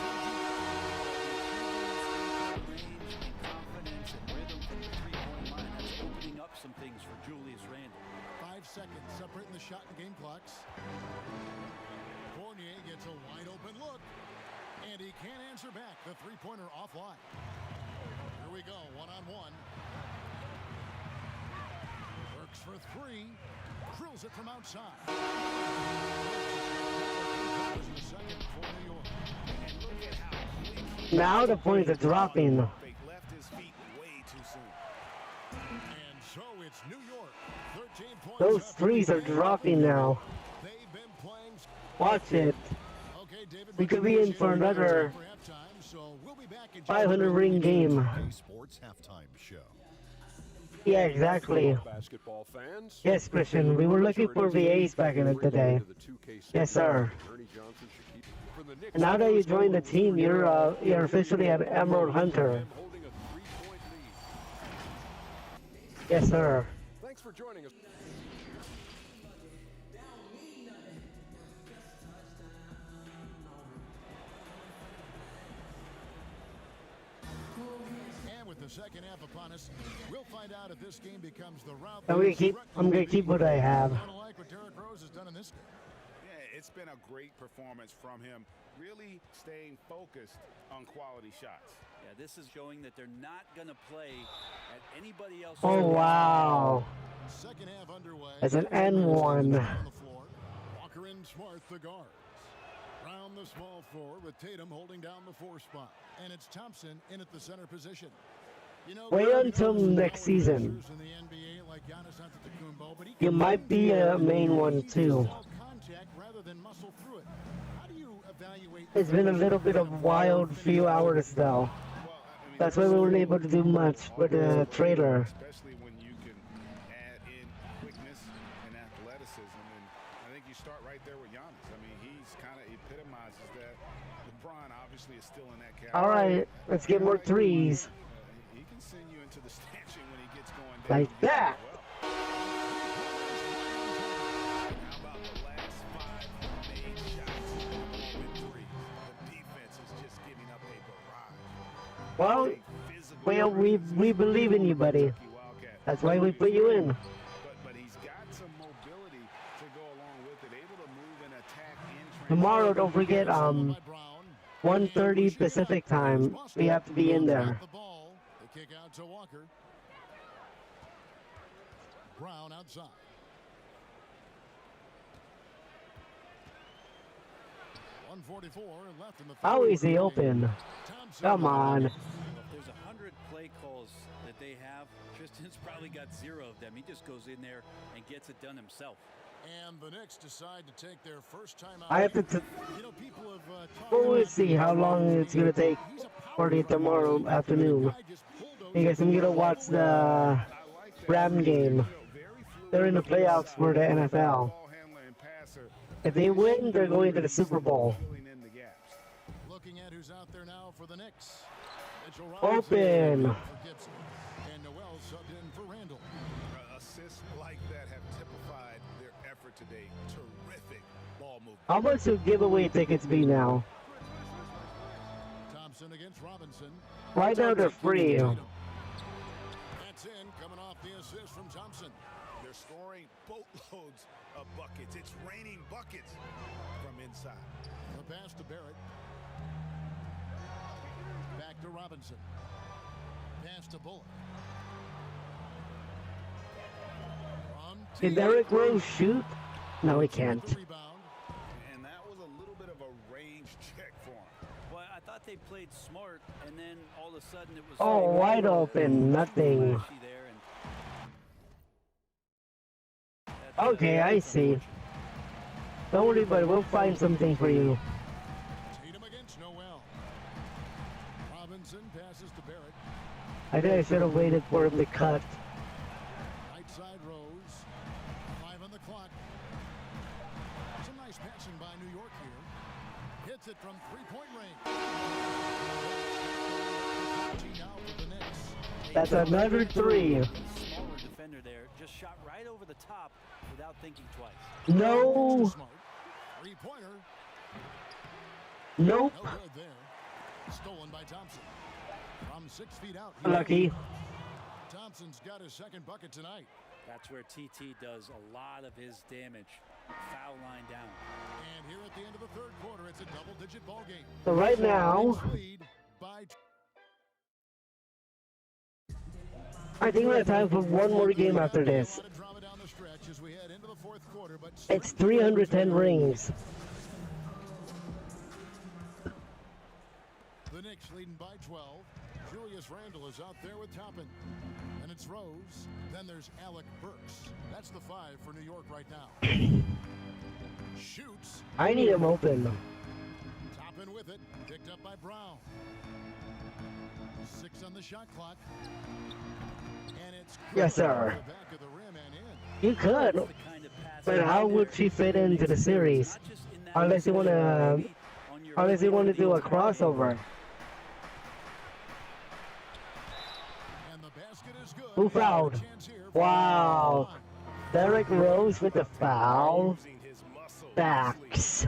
and confidence and rhythm from the three-point line. That's opening up some things for Julius Randle. 5 seconds separating the shot and game clocks. Fournier gets a wide open look. And he can't answer back. The three-pointer offline. Here we go, one-on-one. Works for 3. Drills it from outside. The second for New York. And look at how quick Now the points are dropping. they left his feet way too soon. And so it's New York. 13 points. Those up. threes are dropping now. They've been playing. Watch it. Okay, David, We could be in for another for halftime, so we'll be back in 500 ring game. 2K Sports Halftime Show. Yeah, exactly. Basketball fans. Yes, Christian, we were looking for VAs back in the day. Yes, sir. And now that you joined the team, you're officially an Emerald Hunter. Yes, sir. Thanks for joining us. And with the second half upon us, we'll find out if this game becomes the route. I'm gonna keep what I have. I don't like what Derrick Rose has done in this game. Yeah, it's been a great performance from him, really staying focused on quality shots. Yeah, this is showing that they're not going to play at anybody else. Oh, wow. Second half underway. As an N1. Walker and Smart, the guards. Brown, the small forward, with Tatum holding down the 4 spot. And it's Thompson in at the center position. You know, wait until next season. In the NBA like Giannis Antetokounmpo, but You might be a main one too. Contact rather than muscle through it. How do you evaluate? It's been a little bit of wild few hours though. That's why we weren't able to do much with the trailer. Especially when you can add in quickness and athleticism, and I think you start right there with Giannis. I mean, he's kind of epitomizes that. LeBron obviously is still in that category. All right, let's get more threes. He can send you into the stanchion when he gets going down. Like that. How about the last 5 made shots with threes? The defense is just giving up a barrage. Well, we believe in you, buddy. That's why we put you in. But he's got some mobility to go along with it, able to move and attack in Tomorrow, don't forget, 1:30 Pacific time. We have to be in there. The ball, the kick out to Walker. Brown outside. .144 left in the. How is he open? Come on. If there's 100 play calls that they have, Tristan's probably got 0 of them. He just goes in there and gets it done himself. And the Knicks decide to take their first time out. I have to. You know, people have We'll see how long it's gonna take for the tomorrow afternoon. Because I'm gonna watch the Ram game. They're in the playoffs for the NFL. If they win, they're going to the Super Bowl. Looking at who's out there now for the Knicks. Open. And Noel subbed in for Randall. Assists like that have typified their effort today. Terrific ball movement. How much do giveaway tickets be now? Thompson against Robinson. Right now they're free. That's in, coming off the assist from Thompson. They're scoring boatloads of buckets. It's raining buckets from inside. The pass to Barrett. Back to Robinson. Pass to Bullock. Can Derrick Rose shoot? No, he can't. And that was a little bit of a range check for him. Well, I thought they played smart, and then all of a sudden it was. Oh, wide open, nothing. Okay, I see. Don't worry, but we'll find something for you. Tatum against Noel. Robinson passes to Barrett. I think I should have waited for him to cut. Right side Rose. 5 on the clock. Some nice passing by New York here. Hits it from 3-point range. Now for the Knicks. That's another 3. Smaller defender there, just shot right over the top without thinking twice. No. 3-pointer. Nope. No good there. Stolen by Thompson. From 6 feet out. Lucky. Thompson's got his second bucket tonight. That's where TT does a lot of his damage. Foul line down. And here at the end of the third quarter, it's a double-digit ball game. So right now, Lead by I think we have time for one more game after this. It's 310 rings. The Knicks leading by 12. Julius Randle is out there with Toppin. And it's Rose. Then there's Alec Burks. That's the 5 for New York right now. Shoots. I need him open. Toppin with it. Picked up by Brown. 6 on the shot clock. And Yes, sir. You could, but how would she fit into the series? Unless you wanna do a crossover. Who fouled? Wow. Derek Rose with the foul. Backs.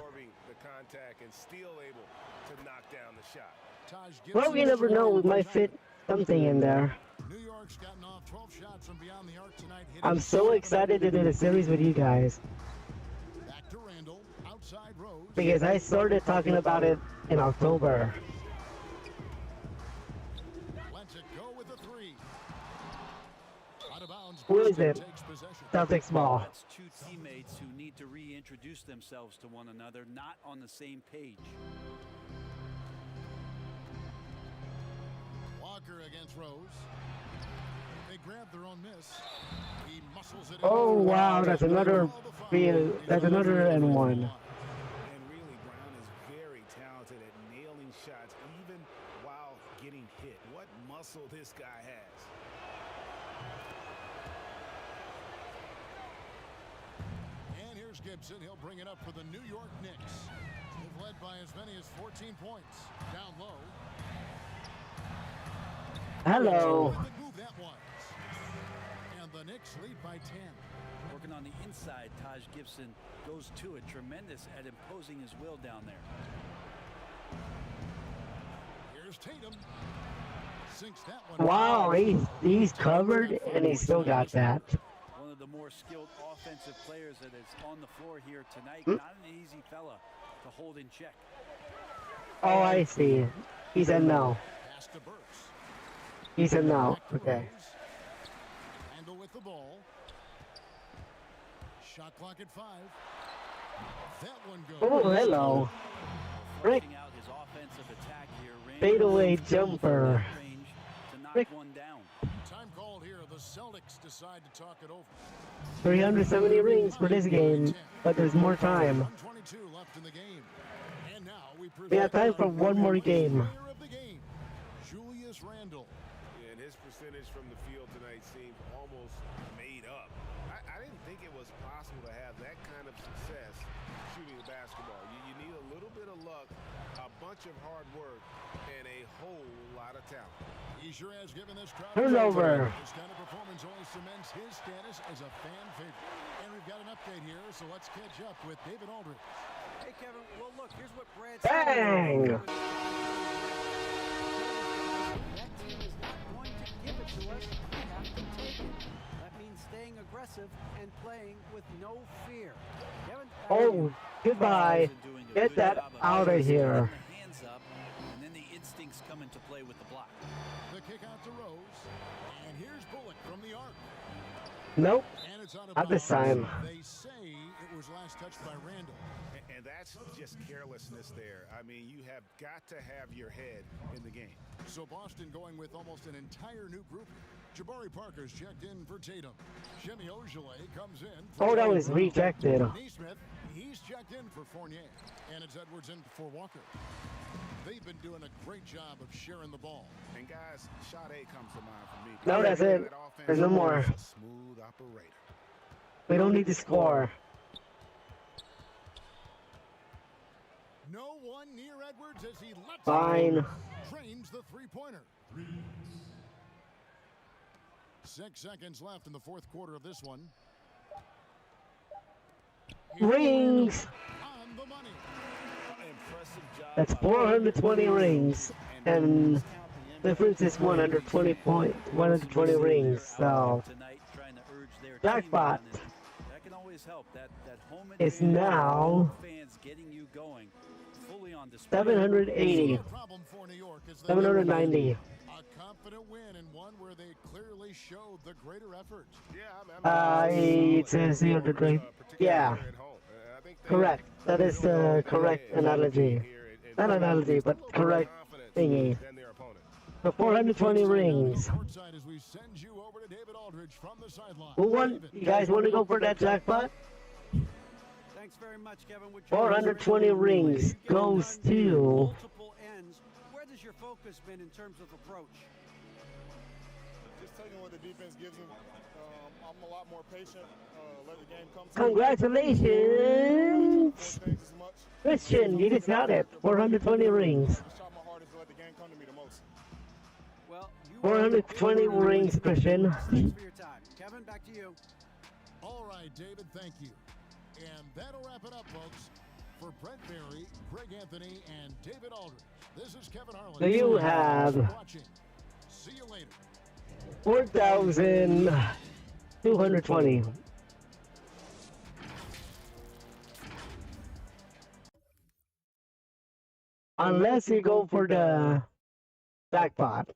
Well, you never know. We might fit something in there. I'm so excited to do the series with you guys. Because I started talking about it in October. Who is it? Celtics ball. That's two teammates who need to reintroduce themselves to one another, not on the same page. Walker against Rose. They grab their own miss. He muscles it. Oh wow, that's another field. That's another and one. And really, Brown is very talented at nailing shots, even while getting hit. What muscle this guy has. And here's Gibson. He'll bring it up for the New York Knicks. They've led by as many as 14 points. Down low. Hello. And the Knicks lead by 10. Working on the inside, Taj Gibson goes to it. Tremendous at imposing his will down there. Here's Tatum. Sinks that one. Wow, he's covered and he still got that. One of the more skilled offensive players that is on the floor here tonight. Not an easy fella to hold in check. Oh, I see. He said no. Pass to Burks. He said no. Okay. Handle with the ball. Shot clock at 5. That one goes. Oh, hello. Rick. Out his offensive attack here. Fadeaway jumper. To knock Rick. one down. Time called here. The Celtics decide to talk it over. 370 rings for this game, but there's more time. 122 left in the game. And now We have time for one more game. player of the game, Julius Randle. Yeah, and his percentage from the field tonight seemed almost made up. I didn't think it was possible to have that kind of success shooting the basketball. You need a little bit of luck, a bunch of hard work, and a whole lot of talent. He sure has given this crowd Turnover. This kind of performance only cements his status as a fan favorite. And we've got an update here, so let's catch up with David Aldridge. Hey, Kevin, well, look, here's what Brad Bang! said. That team is not going to give it to us. We have to take it. That means staying aggressive and playing with no fear. Kevin, Oh, goodbye. Get that out of here. The hands up, and then the instincts come into play with the block. The kick out to Rose. And here's Bullock from the arc. Nope. And it's out of Not this bounds. time. They say it was last touched by Randall. And that's just carelessness there. I mean, you have got to have your head in the game. So Boston going with almost an entire new group. Jabari Parker's checked in for Tatum. Jimmy Ojale comes in. Oh, that was rejected. Neesmith, he's checked in for Fournier. And it's Edwards in for Walker. They've been doing a great job of sharing the ball. And guys, shot A comes to mind for me. No, that's it. That offense There's no more. is a smooth operator. We don't need to score. No one near Edwards as he lets Fine. it. Drains the three-pointer. 6 seconds left in the fourth quarter of this one. Rings. On the money. Impressive job. That's 420 rings. And difference is 120 rings. So Tonight, trying to urge their jackpot team on this. That can always help. That home is advantage, now fans getting you going, fully on display. 780. The problem for New York is that 790. a confident win and one where they clearly showed the greater effort. Yeah, It says here the great. Yeah, correct. That is the correct analogy. Not analogy, but correct thingy. So 420 rings. Courtside as we send you over to David Aldridge from the sideline. Who won? You guys want to go for that jackpot? Thanks very much, Kevin. 420 rings goes to multiple ends. Where does your focus been in terms of approach? Just taking what the defense gives him. I'm a lot more patient. Let the game come to me. Congratulations, Things as much. Christian. You just got it. 420 rings. Just try my hardest to let the game come to me the most. Well, you 420 rings, Christian. Thanks for your time. Kevin, back to you. All right, David, thank you. And that'll wrap it up, folks. For Brent Berry, Greg Anthony, and David Aldridge, this is Kevin Harlan. So you have Watching. See you later. 4,220. Unless you go for the jackpot.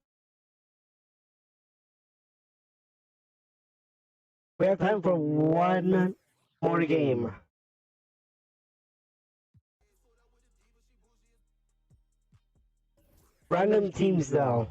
We have time for one more game. Random teams though.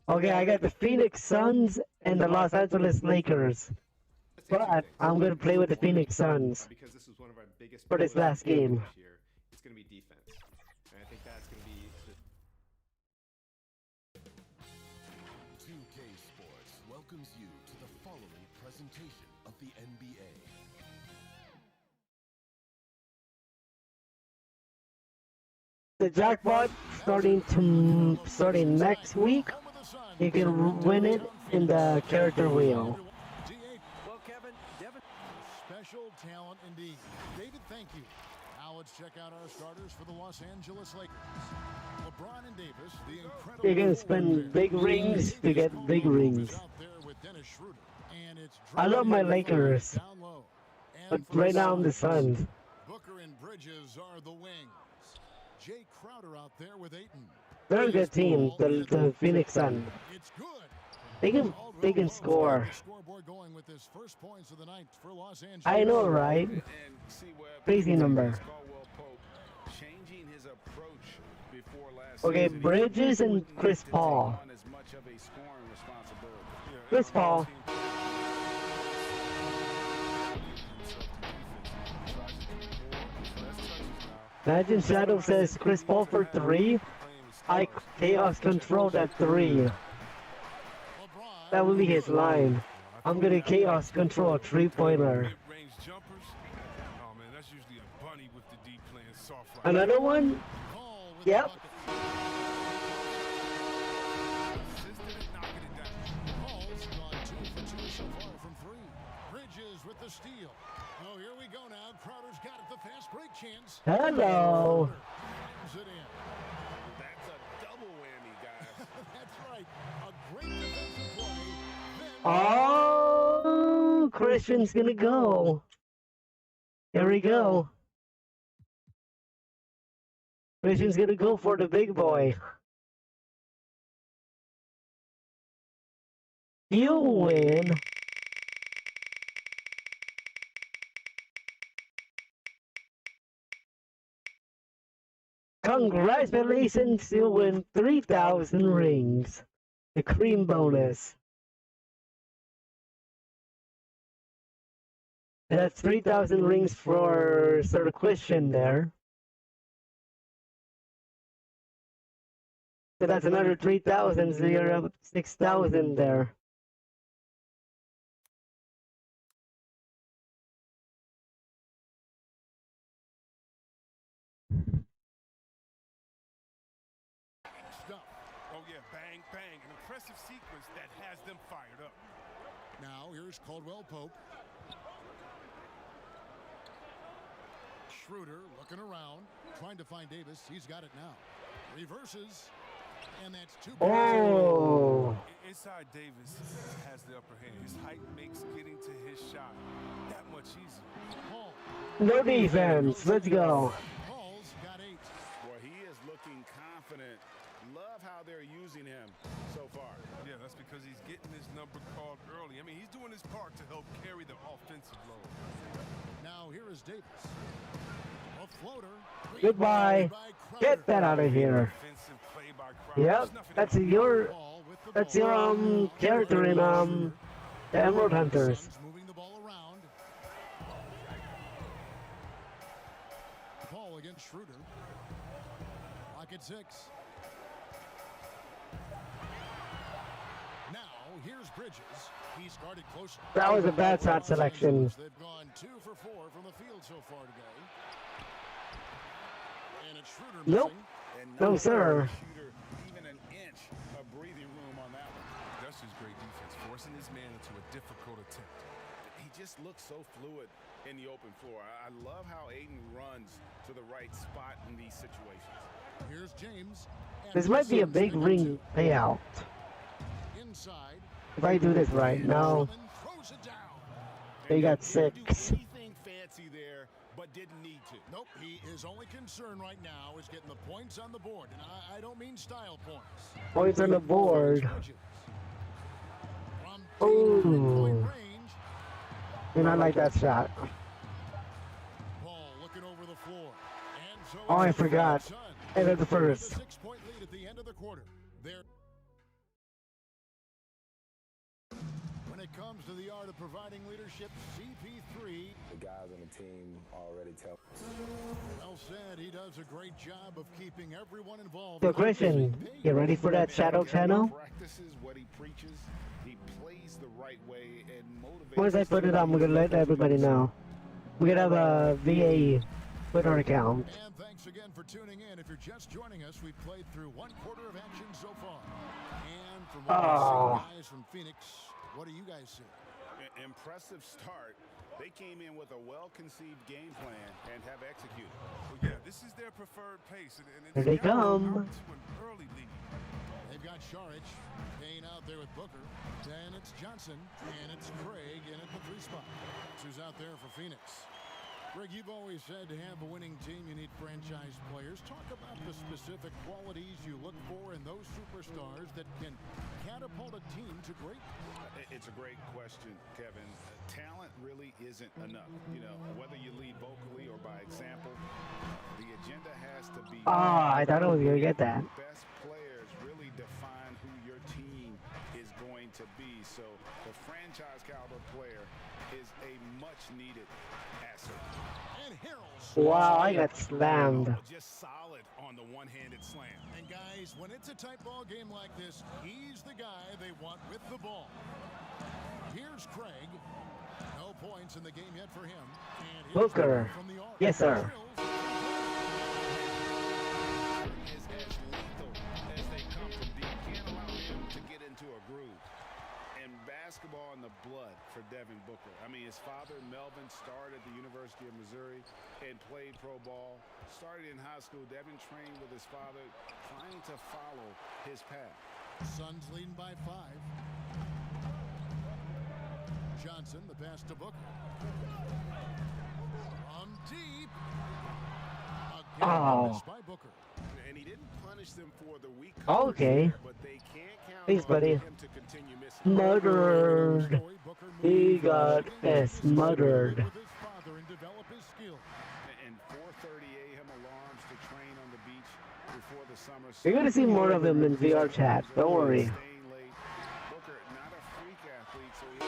Okay, I got the Phoenix Suns and the Los Angeles Lakers. But I'm going to play with the Phoenix Suns because this was one of our biggest for this last game. this year. It's going to be defense. And I think that's going to be the 2K Sports welcomes you to the following presentation of the NBA. The jackpot starting next week. You can win it in the character wheel. Well, Kevin, Devin. Special talent indeed. David, thank you. Now let's check out our starters for the Los Angeles Lakers. LeBron and Davis, the incredible. You're gonna spend big rings to get big rings. I love my Lakers, but right now I'm the Suns. Booker and Bridges are the wings. Jay Crowder out there with Ayton. They're a good team, the Phoenix Suns. It's good. They can score. Scoreboard going with his first points of the night for Los Angeles. I know, right? Crazy number. Changing his approach before last Okay, season. Bridges and Chris Paul. On as much of a scoring responsibility. Chris Paul. Imagine Shadow says Chris Paul for 3. I chaos control that 3. That will be his line. I'm gonna chaos control a 3-pointer. Another one? Yep. Bridges with the steal. Oh, here we go now. Crowder's got it. The fast break chance. Hello. It in. That's a double whammy, guys. That's right. A great defensive play. Oh, Christian's gonna go. Here we go. Christian's gonna go for the big boy. You win. Congratulations, you win 3,000 rings. The cream bonus. That's 3,000 rings for Sir Christian there. So that's another 3,000, so you're up 6,000 there. Oh, yeah, bang, bang. An impressive sequence that has them fired up. Now, here's Caldwell Pope. Schroeder looking around, trying to find Davis. He's got it now. Reverses, and that's 2 points. Oh. Inside Davis has the upper hand. His height makes getting to his shot that much easier. Paul. No defense. Let's go. Paul's got 8. Boy, he is looking confident. Love how they're using him so far. Yeah, that's because he's getting his number called early. I mean, he's doing his part to help carry the offensive load. Now here is Davis. A floater. Goodbye. Get that out of here. Defensive play by crowd. Yep, There's nothing that's in your character in the Emerald Hunters. Suns moving the ball around. Ball against Schroeder. Lock at 6. Now here's Bridges. He's guarded close. That was a bad shot selection. They've gone 2 for 4 from the field so far today. And it's Schroeder Nope. missing. And No, sir. Shooter, even an inch of breathing room on that one. That's just great defense, forcing his man into a difficult attempt. He just looks so fluid in the open floor. I love how Aiden runs to the right spot in these situations. Here's James. This might be a big ring payout Inside. if I do this right. No, Throws it down. they got Didn't do 6. anything fancy there, but didn't need to. Nope, his only concern right now is getting the points on the board. And I don't mean style points. Points on the board. From Ooh. three-point range. And I like that shot. Ball looking over the floor. And so Oh, I it's the forgot. Suns. And at the With a first. 6-point lead at the end of the quarter. There. When it comes to the art of providing leadership, CP3. The guys on the team already tell. Well said. He does a great job of keeping everyone involved. So, Christian, you ready for that Shadow Channel? Practices what he preaches. He plays the right way and motivates. Once I put it on, we're gonna let everybody know. We're gonna have a VA Twitter account. And thanks again for tuning in. If you're just joining us, we've played through 1/4 of action so far. And from what we've seen, guys from Phoenix, what do you guys see? Impressive start. They came in with a well-conceived game plan and have executed. Well, yeah, this is their preferred pace. And Here they it's gotten come. out to an early lead. They've got Saric, Payne out there with Booker. Then it's Johnson, and it's Craig in at the 3 spot. Who's out there for Phoenix? Greg, you've always said to have a winning team, you need franchise players. Talk about the specific qualities you look for in those superstars that can catapult a team to greatness. It's a great question, Kevin. Talent really isn't enough. You know, whether you lead vocally or by example, the agenda has to be. I thought I was gonna get that. Best players really define who your team is going to be. So the franchise caliber player is a much needed asset. And Harrell's. Wow, I got slammed. Just solid on the one-handed slam. And guys, when it's a tight ball game like this, he's the guy they want with the ball. Here's Craig. No points in the game yet for him. And here's Booker. from the arc. Yes, sir. Is as lethal as they come from deep. Can't allow him to get into a groove. And basketball in the blood for Devin Booker. I mean, his father, Melvin, started at the University of Missouri and played pro ball. Started in high school. Devin trained with his father, trying to follow his path. Suns leading by 5. Johnson, the pass to Booker. From deep. Again, missed by Booker. And he didn't punish them for the weak Okay. but they can't count Thanks, on buddy. him to continue missing. Murdered. He got smothered. With his father and develop his skill. And 4:30 a.m. alarms to train on the beach before the summer. You're gonna see more of him in VR chat. Don't worry. Staying late. Booker, not a freak athlete, so he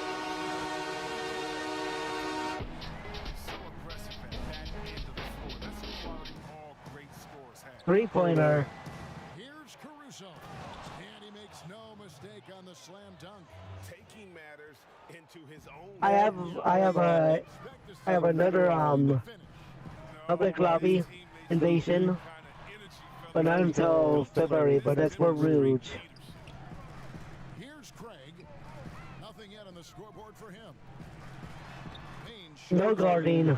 So aggressive at that end of the floor. That's a quality all great scorers have. 3-pointer. Here's Caruso. And he makes no mistake on the slam dunk. taking matters into his own. I have another public lobby invasion, but not until February. But that's for Rouge. Here's Craig. Nothing yet on the scoreboard for him. Payne No shoots. guarding.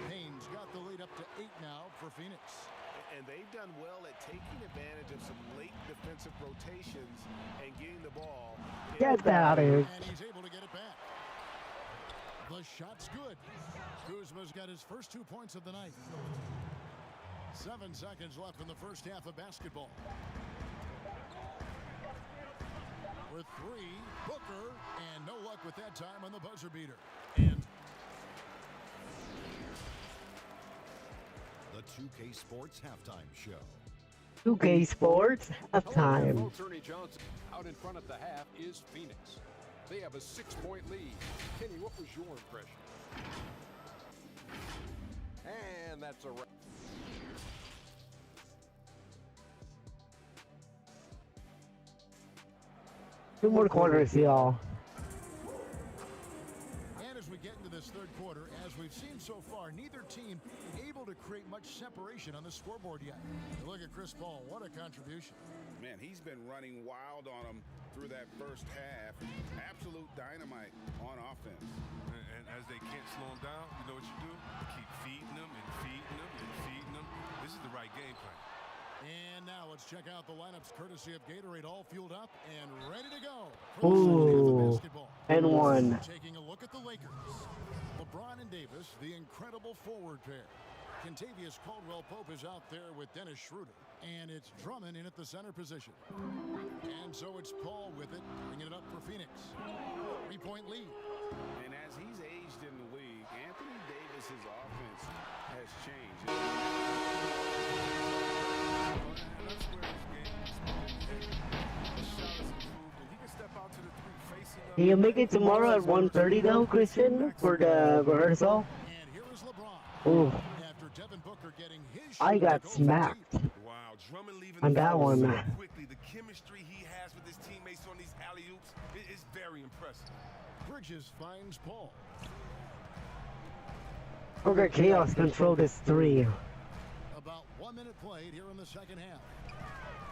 Payne's got the lead up to 8 now for Phoenix. And they've done well at taking advantage of some late defensive rotations and getting the ball. Get that out of here. And he's able to get it back. The shot's good. Kuzma's got his first 2 points of the night. 7 seconds left in the first half of basketball. With 3, Booker, and no luck with that time on the buzzer beater. And The 2K Sports Halftime Show. 2K Sports of However, time. Both Ernie Johnson out in front at the half is Phoenix. They have a 6-point lead. Kenny, what was your impression? And that's a wrap. Two more quarters, y'all. And as we get into this third quarter, as we've seen so far, neither team able to create much separation on the scoreboard yet. You look at Chris Paul, what a contribution. Man, he's been running wild on them through that first half. Absolute dynamite on offense. And as they can't slow him down, you know what you do? Keep feeding them and feeding them and feeding them. This is the right game plan. And now let's check out the lineups courtesy of Gatorade, all fueled up and ready to go. Ooh, and one. Taking a look at the Lakers. LeBron and Davis, the incredible forward pair. Kentavious Caldwell-Pope is out there with Dennis Schroeder. And it's Drummond in at the center position. And so it's Paul with it, bringing it up for Phoenix. 3-point lead. And as he's aged in the league, Anthony Davis's offense has changed. And that's where his game is moving. The shot is improved, and he can step out to the three facing up. Can you make it tomorrow at 1:30 though, Christian, for the rehearsal? And here is LeBron. Ooh, After Devin Booker getting his I got smacked Wow, Drummond leaving on the that floor one. so quickly. The chemistry he has with his teammates on these alley-oops is very impressive. Bridges finds Paul. Booker Chaos control this three. About 1 minute played here in the second half.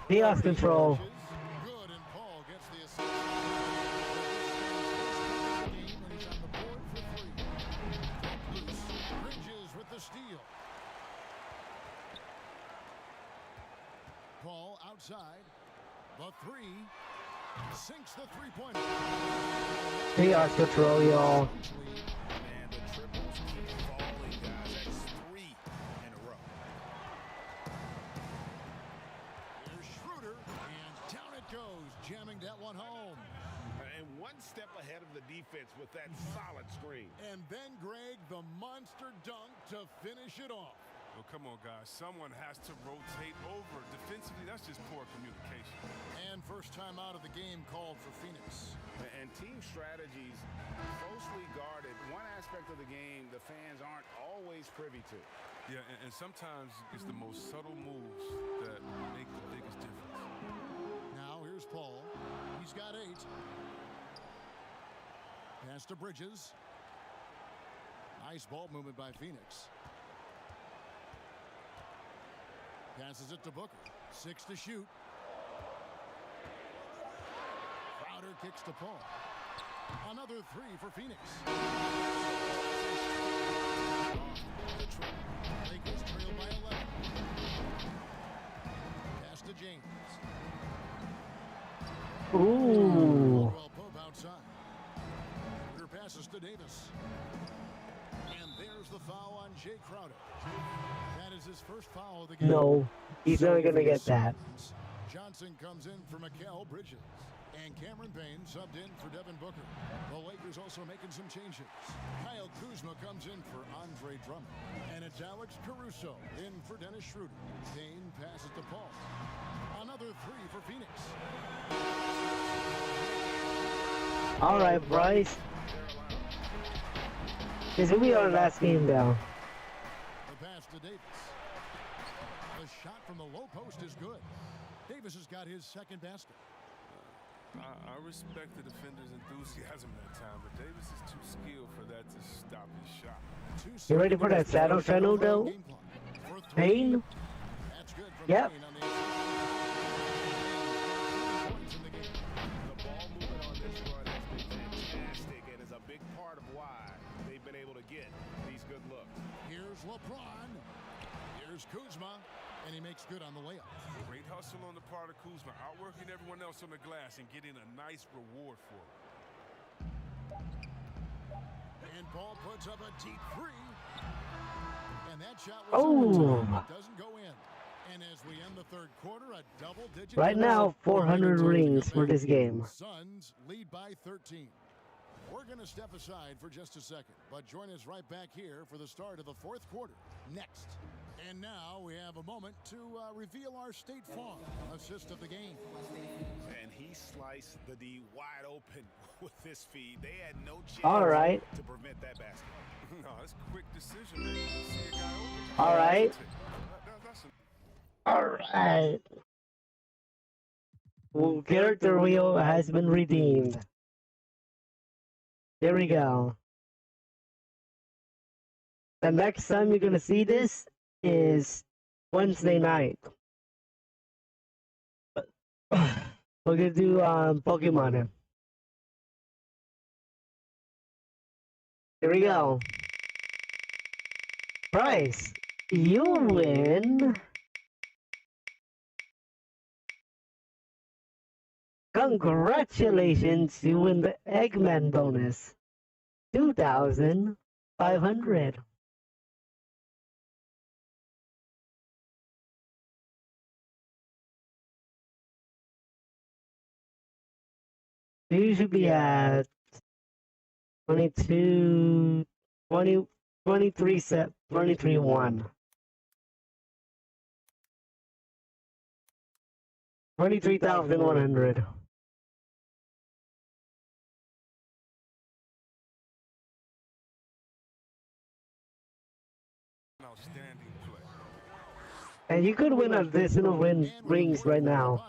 Chaos control. Good, and Paul gets the assist. When he's on the board for three. Loose. Bridges with the steal. Paul outside. The three. Sinks the three-pointer. Chaos control, y'all. And the triples keep falling, guys. That's 3 in a row. Here's Schroeder, and down it goes, jamming that one home. And one step ahead of the defense with that solid screen. And then Greg, the monster dunk to finish it off. Oh, come on, guys. Someone has to rotate over. Defensively, that's just poor communication. And first time out of the game called for Phoenix. And team strategies closely guarded. One aspect of the game the fans aren't always privy to. Yeah, and sometimes it's the most subtle moves that make the biggest difference. Now here's Paul. He's got 8. Pass to Bridges. Nice ball movement by Phoenix. Passes it to Booker. 6 to shoot. Crowder kicks to Paul. Another 3 for Phoenix. Lakers trail by 11. Pass to James. Ooh. Pope outside. Crowder passes to Davis. And there's the foul on Jay Crowder. That is his first foul of the game. No, he's not gonna get that. Johnson comes in for Mikal Bridges. And Cameron Payne subbed in for Devin Booker. The Lakers also making some changes. Kyle Kuzma comes in for Andre Drummond. And it's Alex Caruso in for Dennis Schroeder. Payne passes to Paul. Another 3 for Phoenix. All right, Bryce. This will be our last game now. The pass to Davis. The shot from the low post is good. Davis has got his second basket. I respect the defender's enthusiasm that time, but Davis is too skilled for that to stop his shot. You ready for that shadow channel though? Payne? That's good from Yep. Payne on the The ball movement on this run has been fantastic and is a big part of why they've been able to get these good looks. Here's LeBron. Here's Kuzma. And he makes good on the layup. Great hustle on the part of Kuzma, outworking everyone else on the glass and getting a nice reward for it. And Paul puts up a deep 3. And that shot was doesn't go in. And as we end the third quarter, a double-digit. Right now, 400 rings for this game. Suns lead by 13. We're going to step aside for just a second, but join us right back here for the start of the fourth quarter next. And now we have a moment to reveal our State Farm assist of the game. And he sliced the D wide open with this feed. They had no chance All right. to prevent that basket. No, that's a quick decision. Man. See a guy open. All right. That's All right. Well, character wheel has been redeemed. There we go. The next time you're gonna see this is Wednesday night. We're gonna do Pokemon. Here we go. Price. You win. Congratulations, you win the Eggman bonus. 2,500. You should be at 22, 20, 23 set, 23 1. 23,100. outstanding play. And you could win additional rings right now.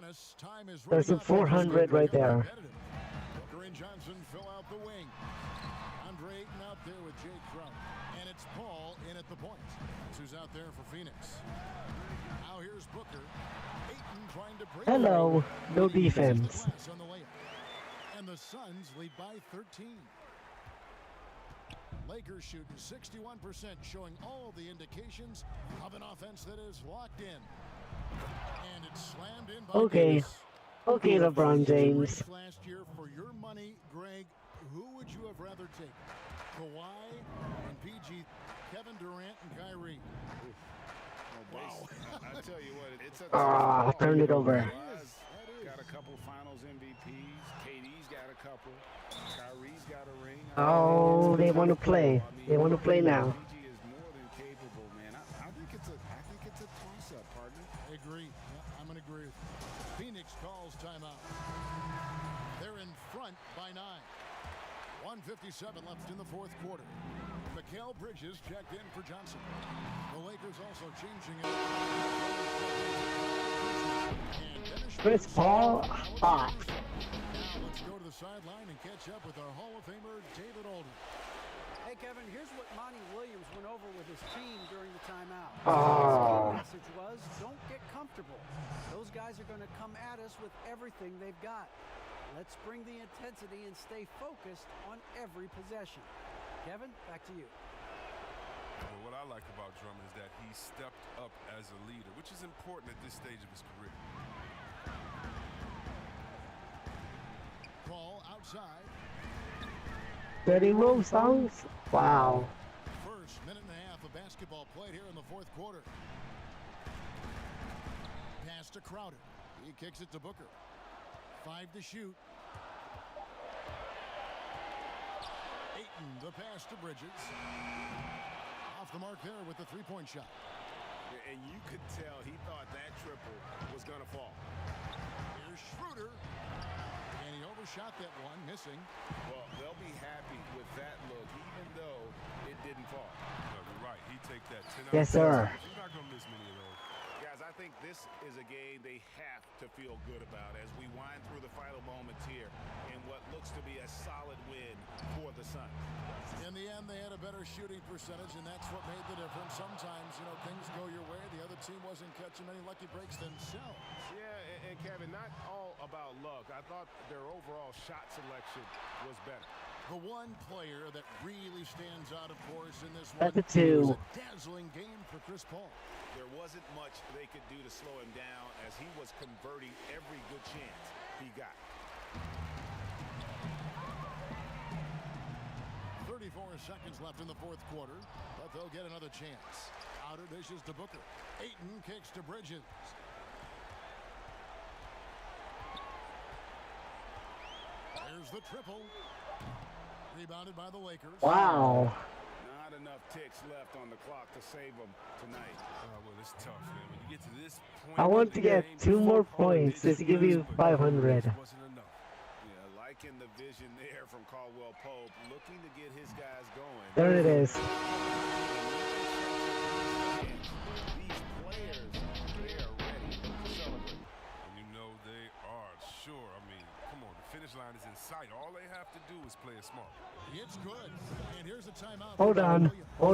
There's a 400 right there. Booker and Johnson fill out the wing. Andre Ayton out there with Jay Crump. And it's Paul in at the point. That's who's out there for Phoenix. Now here's Booker. Ayton trying to break. Hello, no defense. On the layup. And the Suns lead by 13. Lakers shooting 61%, showing all the indications of an offense that is locked in. And it's slammed in by Okay. Davis. Okay, LeBron James. Last year, for your money, Greg, who would you have rather taken? Kawhi and PG, Kevin Durant and Kyrie. Wow. I tell you what, it's a Turned it over. Got a couple Finals MVPs. KD's got a couple. Kyrie's got a ring. Oh, they want to play. They want to play now. PG is more than capable, man. I think it's a toss-up, partner. I agree. Yeah, I'm going to agree with you. Phoenix calls timeout. They're in front by 9. 1:57 left in the fourth quarter. Mikal Bridges checked in for Johnson. The Lakers also changing it. Chris Paul off. Now let's go to the sideline and catch up with our Hall of Famer, David Alden. Hey, Kevin, here's what Monty Williams went over with his team during the timeout. Oh. His message was, don't get comfortable. Those guys are going to come at us with everything they've got. Let's bring the intensity and stay focused on every possession. Kevin, back to you. Well, what I like about Drummond is that he stepped up as a leader, which is important at this stage of his career. Ball outside. 30 row songs? Wow. First minute and a half of basketball played here in the fourth quarter. Pass to Crowder. He kicks it to Booker. 5 to shoot. Ayton, the pass to Bridges. Off the mark there with the three-point shot. And you could tell he thought that triple was going to fall. Here's Schroeder. And he overshot that one, missing. Well, they'll be happy with that look, even though it didn't fall. You're right. He take that 10 out. Yes, sir. He's not going to miss many of those. Guys, I think this is a game they have to feel good about as we wind through the final moments here in what looks to be a solid win for the Suns. In the end, they had a better shooting percentage, and that's what made the difference. Sometimes, things go your way. The other team wasn't catching many lucky breaks themselves. Yeah, and Kevin, not all about luck. I thought their overall shot selection was better. The one player that really stands out, of course, in this That's one a 2. was a dazzling game for Chris Paul. There wasn't much they could do to slow him down as he was converting every good chance he got. 34 seconds left in the fourth quarter, but they'll get another chance. Outer dishes to Booker. Ayton kicks to Bridges. There's the triple. Rebounded by the Lakers. Wow. Not enough ticks left on the clock to save them tonight. Well, it's tough, man. When you get to this point I want to in the get game, 2 more all it points is just to give you but 500. it wasn't enough. Yeah, liking the vision there from Caldwell Pope, looking to get his guys going. There it is. These players, they are ready to celebrate. And you know they are, sure. I mean, come on, the finish line is in sight. All they have to do is play it smart. It's good. And here's a timeout. Hold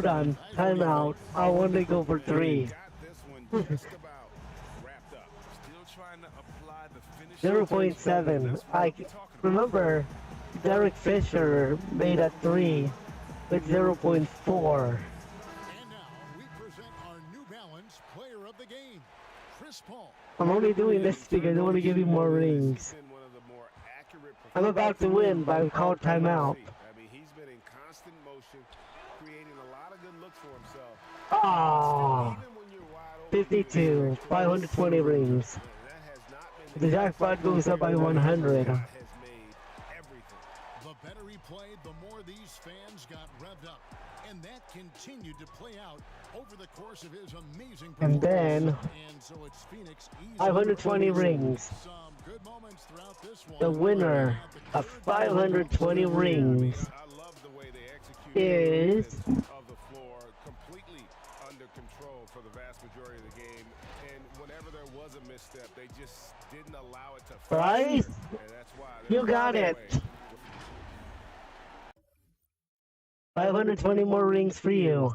on. Timeout. I want to go for 3. Got this one just about wrapped up. Still trying to apply the finish. 0.7. I remember Derek Fisher made a 3 with 0.4. And now we present our New Balance player of the game, Chris Paul. I'm only doing this because I want to give you more rings. Been one of the more accurate I'm about to win, but I called timeout. I mean, he's been in constant motion, creating a lot of good looks for himself. Ah, Even when you're wide open, 52, 520 rings. that has not been The jackpot goes up by 100. has made everything. The better he played, the more these fans got revved up. And that continued to play out over the course of his amazing And then, and so it's Phoenix 520 rings. Some good moments throughout this one. The winner of 520 rings I love the way they execute is of the floor, completely under control for the vast majority of the game. And whenever there was a misstep, they just didn't allow it to Bryce. and that's why You got it. 520 more rings for you.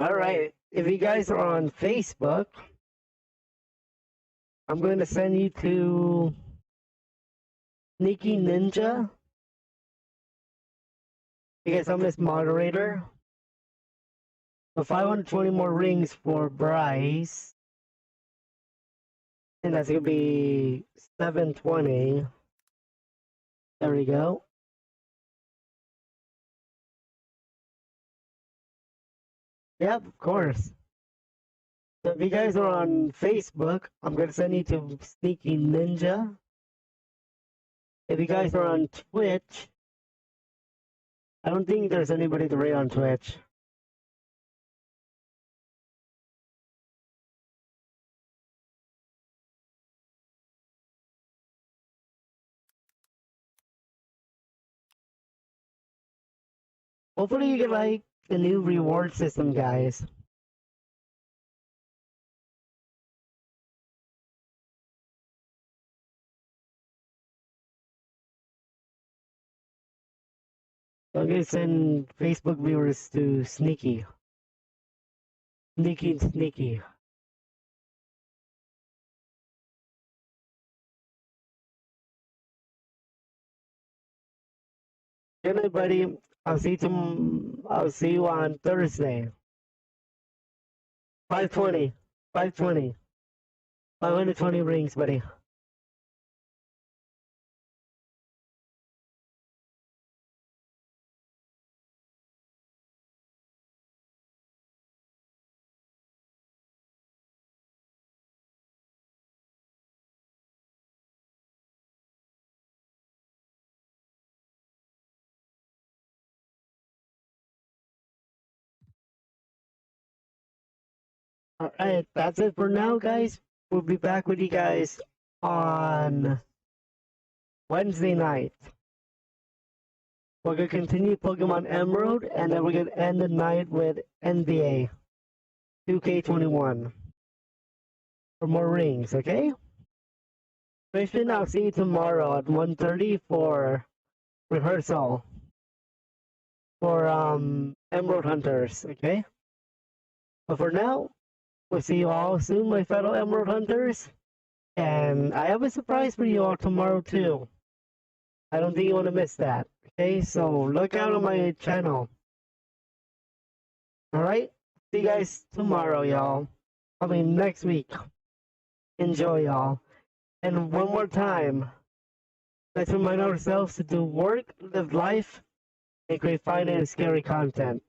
Alright, if you guys are on Facebook, I'm going to send you to Sneaky Ninja because I'm his moderator. So 520 more rings for Bryce. And that's going to be 720. There we go. Yep, of course. So if you guys are on Facebook, I'm going to send you to Sneaky Ninja. If you guys are on Twitch, I don't think there's anybody to rate on Twitch. Hopefully you get like the new reward system, guys. I'm gonna send Facebook viewers to Sneaky. Sneaky. Good night, buddy. I'll see you on Thursday. 520. 520 rings, buddy. Alright, that's it for now, guys. We'll be back with you guys on Wednesday night. We're going to continue Pokemon Emerald, and then we're going to end the night with NBA 2K21 for more rings, okay? Christian, I'll see you tomorrow at 1:30 for rehearsal for Emerald Hunters, okay? But for now, we'll see you all soon, my fellow Emerald Hunters. And I have a surprise for you all tomorrow, too. I don't think you want to miss that. Okay, so look out on my channel. Alright? See you guys tomorrow, y'all. I mean, next week. Enjoy, y'all. And one more time, let's remind ourselves to do work, live life, and create fun and scary content.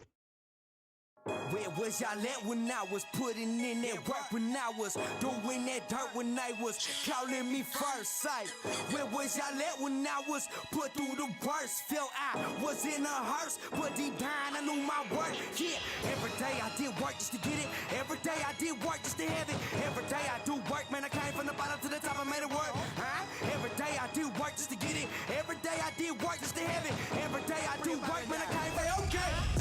Where was y'all at when I was putting in that work, when I was doing that dirt, when I was calling me first sight? Where was y'all at when I was put through the worst? Felt I was in a hearse, but deep down I knew my worth. Yeah, every day I did work just to get it. Every day I did work just to have it. Every day I do work, man, I came from the bottom to the top, I made it work. Huh? Every day I do work just to get it. Every day I did work just to have it. Every day I do work, man, I came from okay.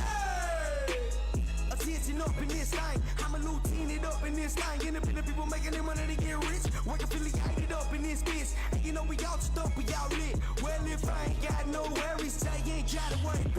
Attention up in this thing. I'm a lieutenant up in this thing. Independent people making their money to get rich. Work affiliated up in this bitch. And you know we all stuck, we all lit. Well, if I ain't got no worries, say you ain't gotta worry about